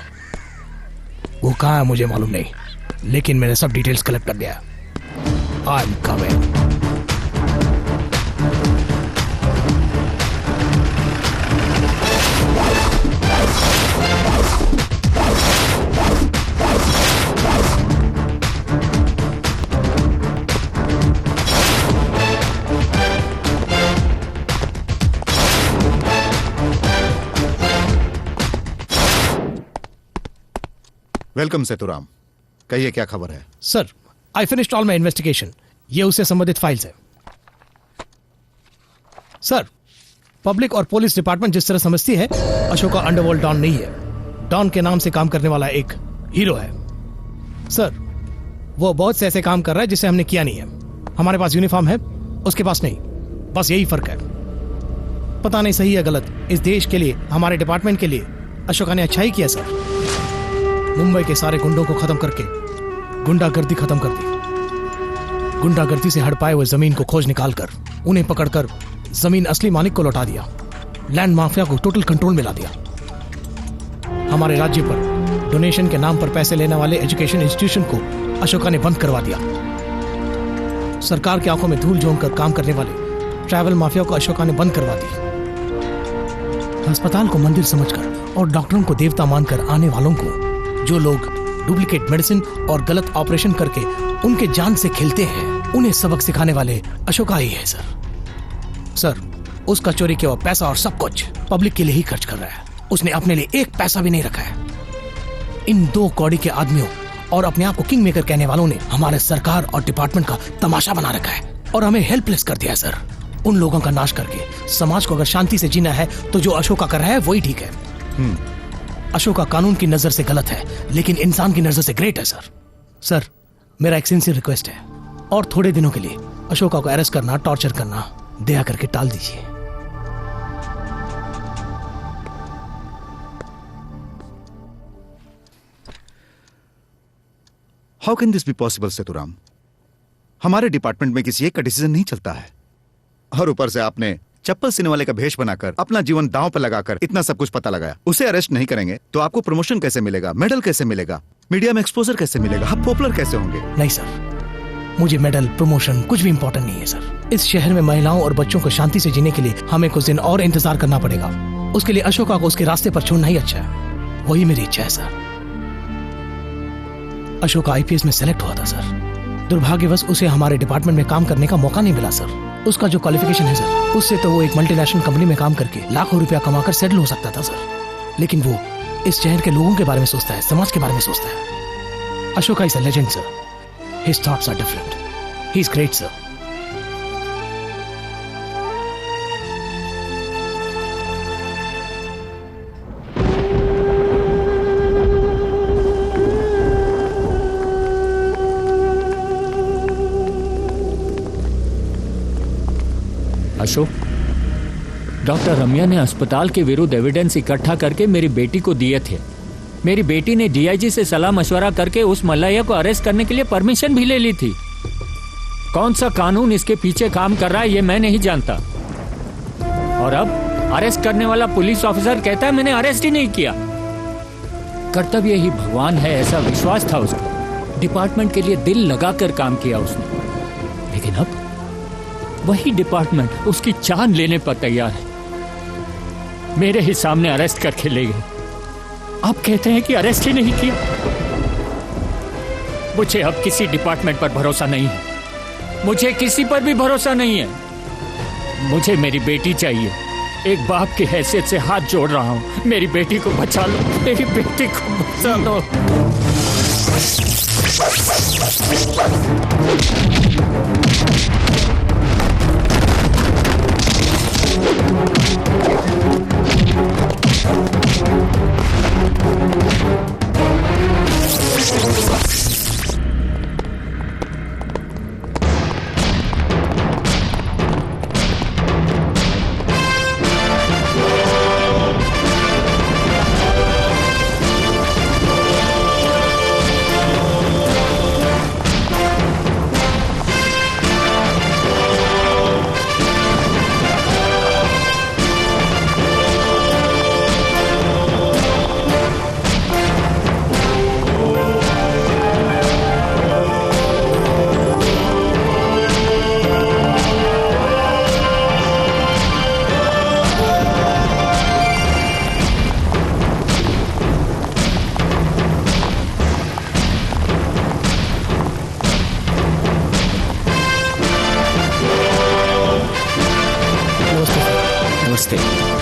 वो कहाँ है मुझे मालूम नहीं, लेकिन मैंने सब डिटेल्स कलेक्ट कर दिया। I'm coming. वेलकम सेतुराम, कहिए क्या खबर है? Sir, I finished all my investigation. ये उससे संबंधित फाइल्स है। सर, पब्लिक और पुलिस डिपार्टमेंट जिस तरह समझती है, अशोका अंडरवर्ल्ड डॉन नहीं है। डॉन के नाम से काम करने वाला एक हीरो है। सर, वो बहुत से ऐसे काम कर रहा है जिसे हमने किया नहीं है। हमारे पास यूनिफॉर्म है, उसके पास नहीं। बस यही फर्क है। पता नहीं सही है गलत, इस देश के लिए, हमारे डिपार्टमेंट के लिए अशोका ने अच्छा ही किया सर। मुंबई के सारे गुंडों को खत्म करके गुंडागर्दी खत्म कर दी। गुंडागर्दी से हड़पाए हुए जमीन को खोज निकालकर उन्हें पकड़कर जमीन असली मालिक को लौटा दिया। लैंड माफिया को टोटल कंट्रोल में ला दिया। हमारे राज्य पर डोनेशन के नाम पर पैसे लेने वाले एजुकेशन इंस्टीट्यूशन को अशोका ने बंद करवा दिया। सरकार की आंखों में धूल झोंक कर काम करने वाले ट्रैवल माफिया को अशोका ने बंद करवा दी। अस्पताल को मंदिर समझकर और डॉक्टरों को देवता मानकर आने वालों को, जो लोग डुप्लीकेट मेडिसिन और गलत ऑपरेशन करके उनके जान से खेलते हैं, उन्हें सबक सिखाने वाले अशोका ही है सर। उसका चोरी किया हुआ पैसा और सब कुछ पब्लिक के लिए ही खर्च कर रहा है। उसने अपने लिए एक पैसा भी नहीं रखा है। इन दो कौड़ी के आदमियों और अपने आप को किंग मेकर कहने वालों ने हमारे सरकार और डिपार्टमेंट का तमाशा बना रखा है और हमें हेल्पलेस कर दिया है सर। उन लोगों का नाश करके समाज को अगर शांति से जीना है तो जो अशोका कर रहा है वही ठीक है। अशोका कानून की नजर से गलत है, लेकिन इंसान की नजर से ग्रेट है सर। मेरा एक सिंसियर रिक्वेस्ट है, और थोड़े दिनों के लिए अशोका को अरेस्ट करना, टॉर्चर करना दया करके टाल दीजिए। How can this be possible Seturam? हमारे डिपार्टमेंट में किसी एक का डिसीजन नहीं चलता है, और ऊपर से आपने चप्पल सीने वाले का भेष बनाकर अपना जीवन दांव पर लगाकर इतना सब कुछ पता लगाया। उसे अरेस्ट नहीं करेंगे तो आपको प्रमोशन कैसे मिलेगा, मेडल कैसे मिलेगा, मीडिया में एक्सपोजर कैसे मिलेगा, आप पॉपुलर कैसे होंगे? नहीं सर, मुझे मेडल प्रमोशन कुछ भी इम्पोर्टेंट नहीं है सर। इस शहर में महिलाओं और बच्चों को शांति से जीने के लिए हमें कुछ दिन और इंतजार करना पड़ेगा। उसके लिए अशोका को उसके रास्ते पर छोड़ना ही अच्छा है। वही मेरी इच्छा है सर। अशोका आईपीएस में सेलेक्ट हुआ था सर। दुर्भाग्यवश उसे हमारे डिपार्टमेंट में काम करने का मौका नहीं मिला सर। उसका जो क्वालिफिकेशन है सर, उससे तो वो एक मल्टीनेशनल कंपनी में काम करके लाखों रुपया कमाकर सेटल हो सकता था सर। लेकिन वो इस शहर के लोगों के बारे में सोचता है, समाज के बारे में सोचता है। Ashoka is a legend sir. His thoughts are different. He's great, sir. Ashok, doctor Ramya ने अस्पताल के विरुद्ध एविडेंस इकट्ठा करके मेरी बेटी को दिए थे। मेरी बेटी ने डीआईजी से सलाह मशवरा करके उस मल्लैया को अरेस्ट करने के लिए परमिशन भी ले ली थी। कौन सा कानून इसके पीछे काम कर रहा है ये मैं नहीं जानता। और अब अरेस्ट करने वाला पुलिस ऑफिसर कहता है मैंने अरेस्ट ही नहीं किया। कर्तव्य ही भगवान है ऐसा विश्वास था उसका। डिपार्टमेंट के लिए दिल लगाकर काम किया उसने। लेकिन अब वही डिपार्टमेंट उसकी जान लेने पर तैयार है। मेरे ही सामने अरेस्ट करके ले गए। आप कहते हैं कि अरेस्ट ही नहीं किया। मुझे अब किसी डिपार्टमेंट पर भरोसा नहीं है। मुझे किसी पर भी भरोसा नहीं है। मुझे मेरी बेटी चाहिए। एक बाप की हैसियत से हाथ जोड़ रहा हूं। मेरी बेटी को बचा लो, मेरी बेटी को बचा लो।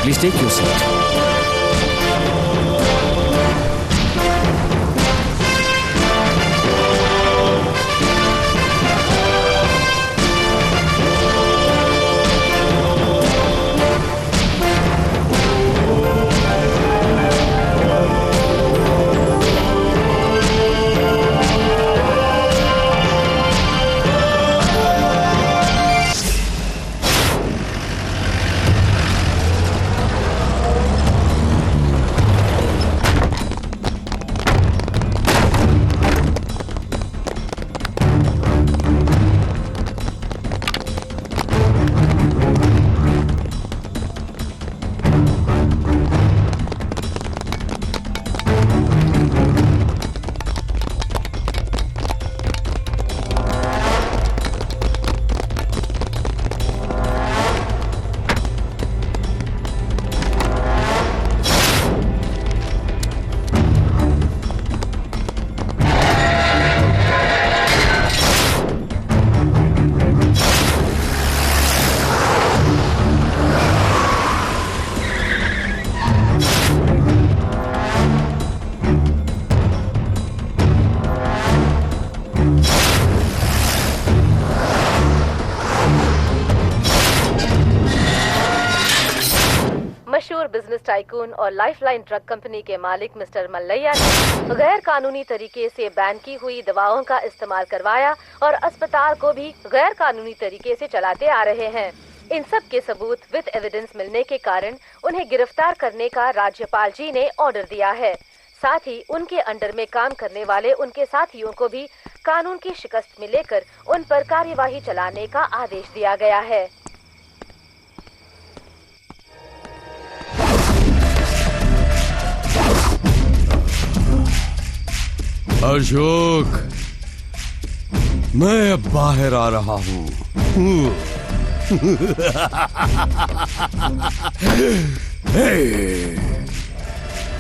Please take your seat. मशहूर बिजनेस टाइकून और लाइफलाइन ड्रग कंपनी के मालिक मिस्टर मल्लैया ने गैर कानूनी तरीके से बैन की हुई दवाओं का इस्तेमाल करवाया और अस्पताल को भी गैर कानूनी तरीके से चलाते आ रहे हैं। इन सब के सबूत विद एविडेंस मिलने के कारण उन्हें गिरफ्तार करने का राज्यपाल जी ने ऑर्डर दिया है। साथ ही उनके अंडर में काम करने वाले उनके साथियों को भी कानून की शिकस्त में लेकर उन पर कार्यवाही चलाने का आदेश दिया गया है। अशोक, मैं अब बाहर आ रहा हूँ।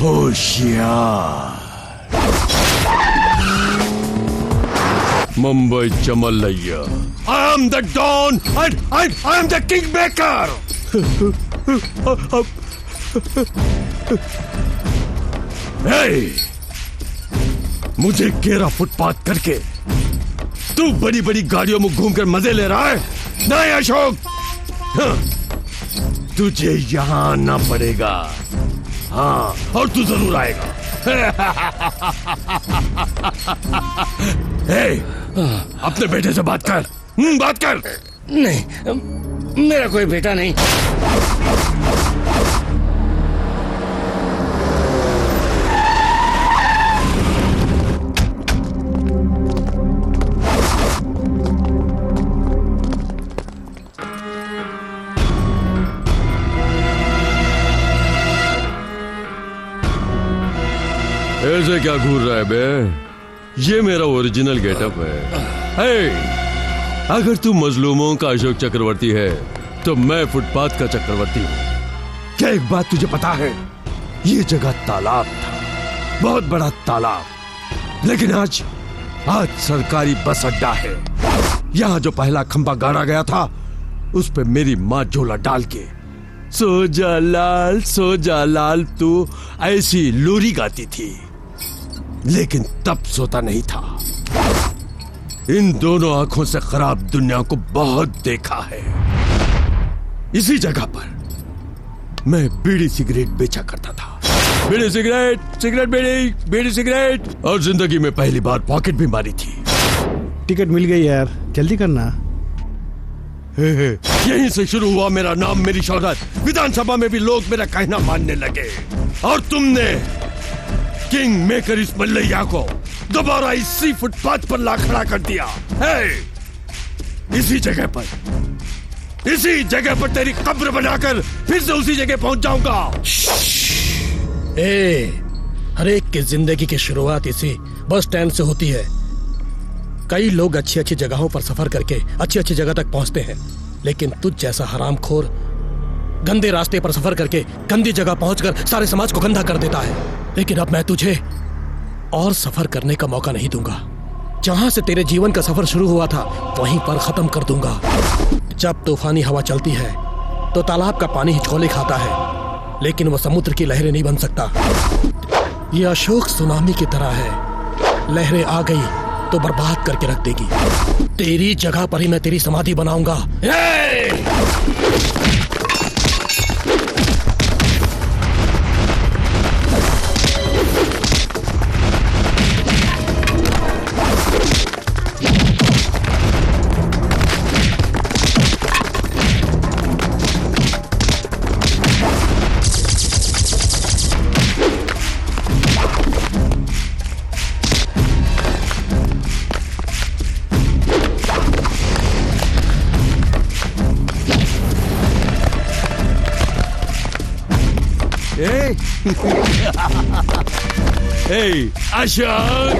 होशियार, मुंबई चमलैया। I am the don and I am the king maker. मुझे घेरा फुटपाथ करके तू बड़ी बड़ी गाड़ियों में घूमकर मजे ले रहा है? नहीं अशोक, तुझे यहां आना पड़ेगा। हाँ, और तू जरूर आएगा। अपने बेटे से बात कर। बात कर। नहीं, मेरा कोई बेटा नहीं। ऐसे क्या घूर रहा है बे? ये मेरा ओरिजिनल गेटअप है। अगर तू मजलूमों का अशोक चक्रवर्ती है तो मैं फुटपाथ का चक्रवर्ती हूँ। क्या एक बात तुझे पता है? ये जगह तालाब था, बहुत बड़ा तालाब, लेकिन आज सरकारी बस अड्डा है। यहाँ जो पहला खंबा गाड़ा गया था उस पे मेरी माँ झोला डाल के सो जा लाल तू ऐसी लोरी गाती थी, लेकिन तब सोता नहीं था। इन दोनों आंखों से खराब दुनिया को बहुत देखा है। इसी जगह पर मैं बीड़ी सिगरेट बेचा करता था। बीड़ी सिगरेट बीड़ी सिगरेट, और जिंदगी में पहली बार पॉकेट भी मारी थी। टिकट मिल गई यार, जल्दी करना। यहीं से शुरू हुआ मेरा नाम, मेरी शोहरत। विधानसभा में भी लोग मेरा कहना मानने लगे, और तुमने किंग मेकर इस मल्लैया को दोबारा इसी फुटपाथ पर ला खड़ा कर दिया है। इसी जगह पर तेरी कब्र बनाकर फिर से उसी जगह पहुंच जाऊंगा। हर एक की जिंदगी की शुरुआत इसी बस स्टैंड से होती है। कई लोग अच्छी अच्छी जगहों पर सफर करके अच्छी अच्छी जगह तक पहुंचते हैं, लेकिन तुझ जैसा हरामखोर गंदे रास्ते पर सफर करके गंदी जगह पहुंचकर सारे समाज को गंदा कर देता है। लेकिन अब मैं तुझे और सफर करने का मौका नहीं दूंगा। जहां से तेरे जीवन का सफर शुरू हुआ था वहीं पर खत्म कर दूंगा। जब तूफानी हवा चलती है तो तालाब का पानी हिचकोले खाता है, लेकिन वो समुद्र की लहरें नहीं बन सकता। ये अशोक सुनामी की तरह है, लहरें आ गई तो बर्बाद करके रख देगी। तेरी जगह पर ही मैं तेरी समाधि बनाऊंगा। Hey, Ashok!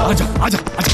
आजा, आजा, आजा।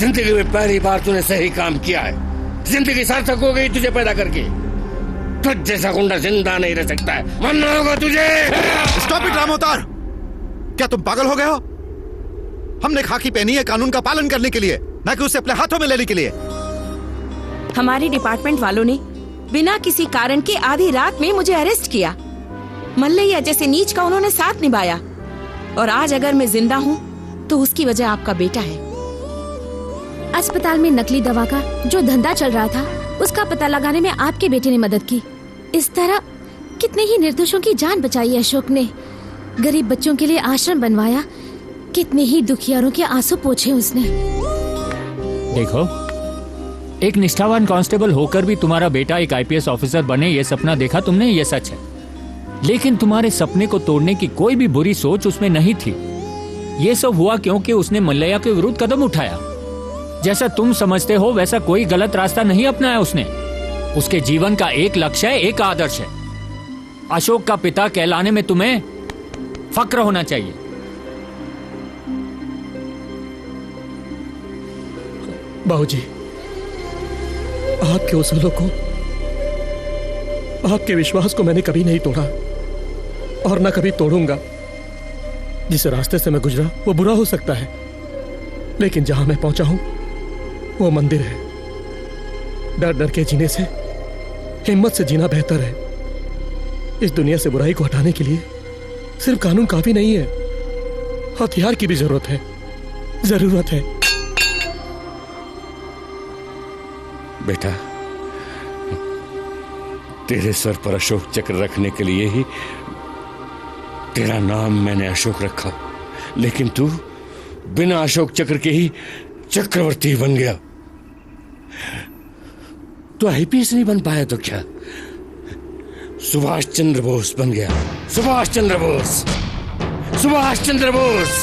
जिंदगी में पहली बार तूने सही काम किया है। जिंदगी सार्थक हो गई तुझे पैदा करके। तुझ जैसा गुंडा जिंदा नहीं रह सकता है, मरना होगा तुझे। स्टॉप इट रामोतार, क्या तुम पागल हो गए हो? हमने खाकी पहनी है कानून का पालन करने के लिए, ना कि उसे अपने हाथों में लेने के लिए। हमारे डिपार्टमेंट वालों ने बिना किसी कारण के आधी रात में मुझे अरेस्ट किया। मल्लैया जैसे नीच का उन्होंने साथ निभाया, और आज अगर मैं जिंदा हूँ तो उसकी वजह आपका बेटा है। अस्पताल में नकली दवा का जो धंधा चल रहा था, उसका पता लगाने में आपके बेटे ने मदद की। इस तरह कितने ही निर्दोषों की जान बचाई अशोक ने। गरीब बच्चों के लिए आश्रम बनवाया, कितने ही दुखियारों के आंसू पोंछे उसने। देखो, एक निष्ठावान कांस्टेबल होकर भी तुम्हारा बेटा एक आईपीएस ऑफिसर बने, ये सपना देखा तुमने, ये सच है। लेकिन तुम्हारे सपने को तोड़ने की कोई भी बुरी सोच उसमें नहीं थी। ये सब हुआ क्योंकि उसने मल्लैया के विरुद्ध कदम उठाया। जैसा तुम समझते हो वैसा कोई गलत रास्ता नहीं अपनाया उसने। उसके जीवन का एक लक्ष्य है, एक आदर्श है। अशोक का पिता कहलाने में तुम्हें फक्र होना चाहिए। बाबूजी, आपके उसूलों को, आपके विश्वास को मैंने कभी नहीं तोड़ा और न कभी तोड़ूंगा। जिस रास्ते से मैं गुजरा वो बुरा हो सकता है, लेकिन जहां मैं पहुंचा हूं वो मंदिर है। डर डर के जीने से हिम्मत से जीना बेहतर है। इस दुनिया से बुराई को हटाने के लिए सिर्फ कानून काफी नहीं है, हथियार की भी जरूरत है। बेटा, तेरे सर पर अशोक चक्र रखने के लिए ही तेरा नाम मैंने अशोक रखा, लेकिन तू बिना अशोक चक्र के ही चक्रवर्ती बन गया। तो आईपीएस नहीं बन पाया तो क्या, सुभाष चंद्र बोस बन गया। सुभाष चंद्र बोस।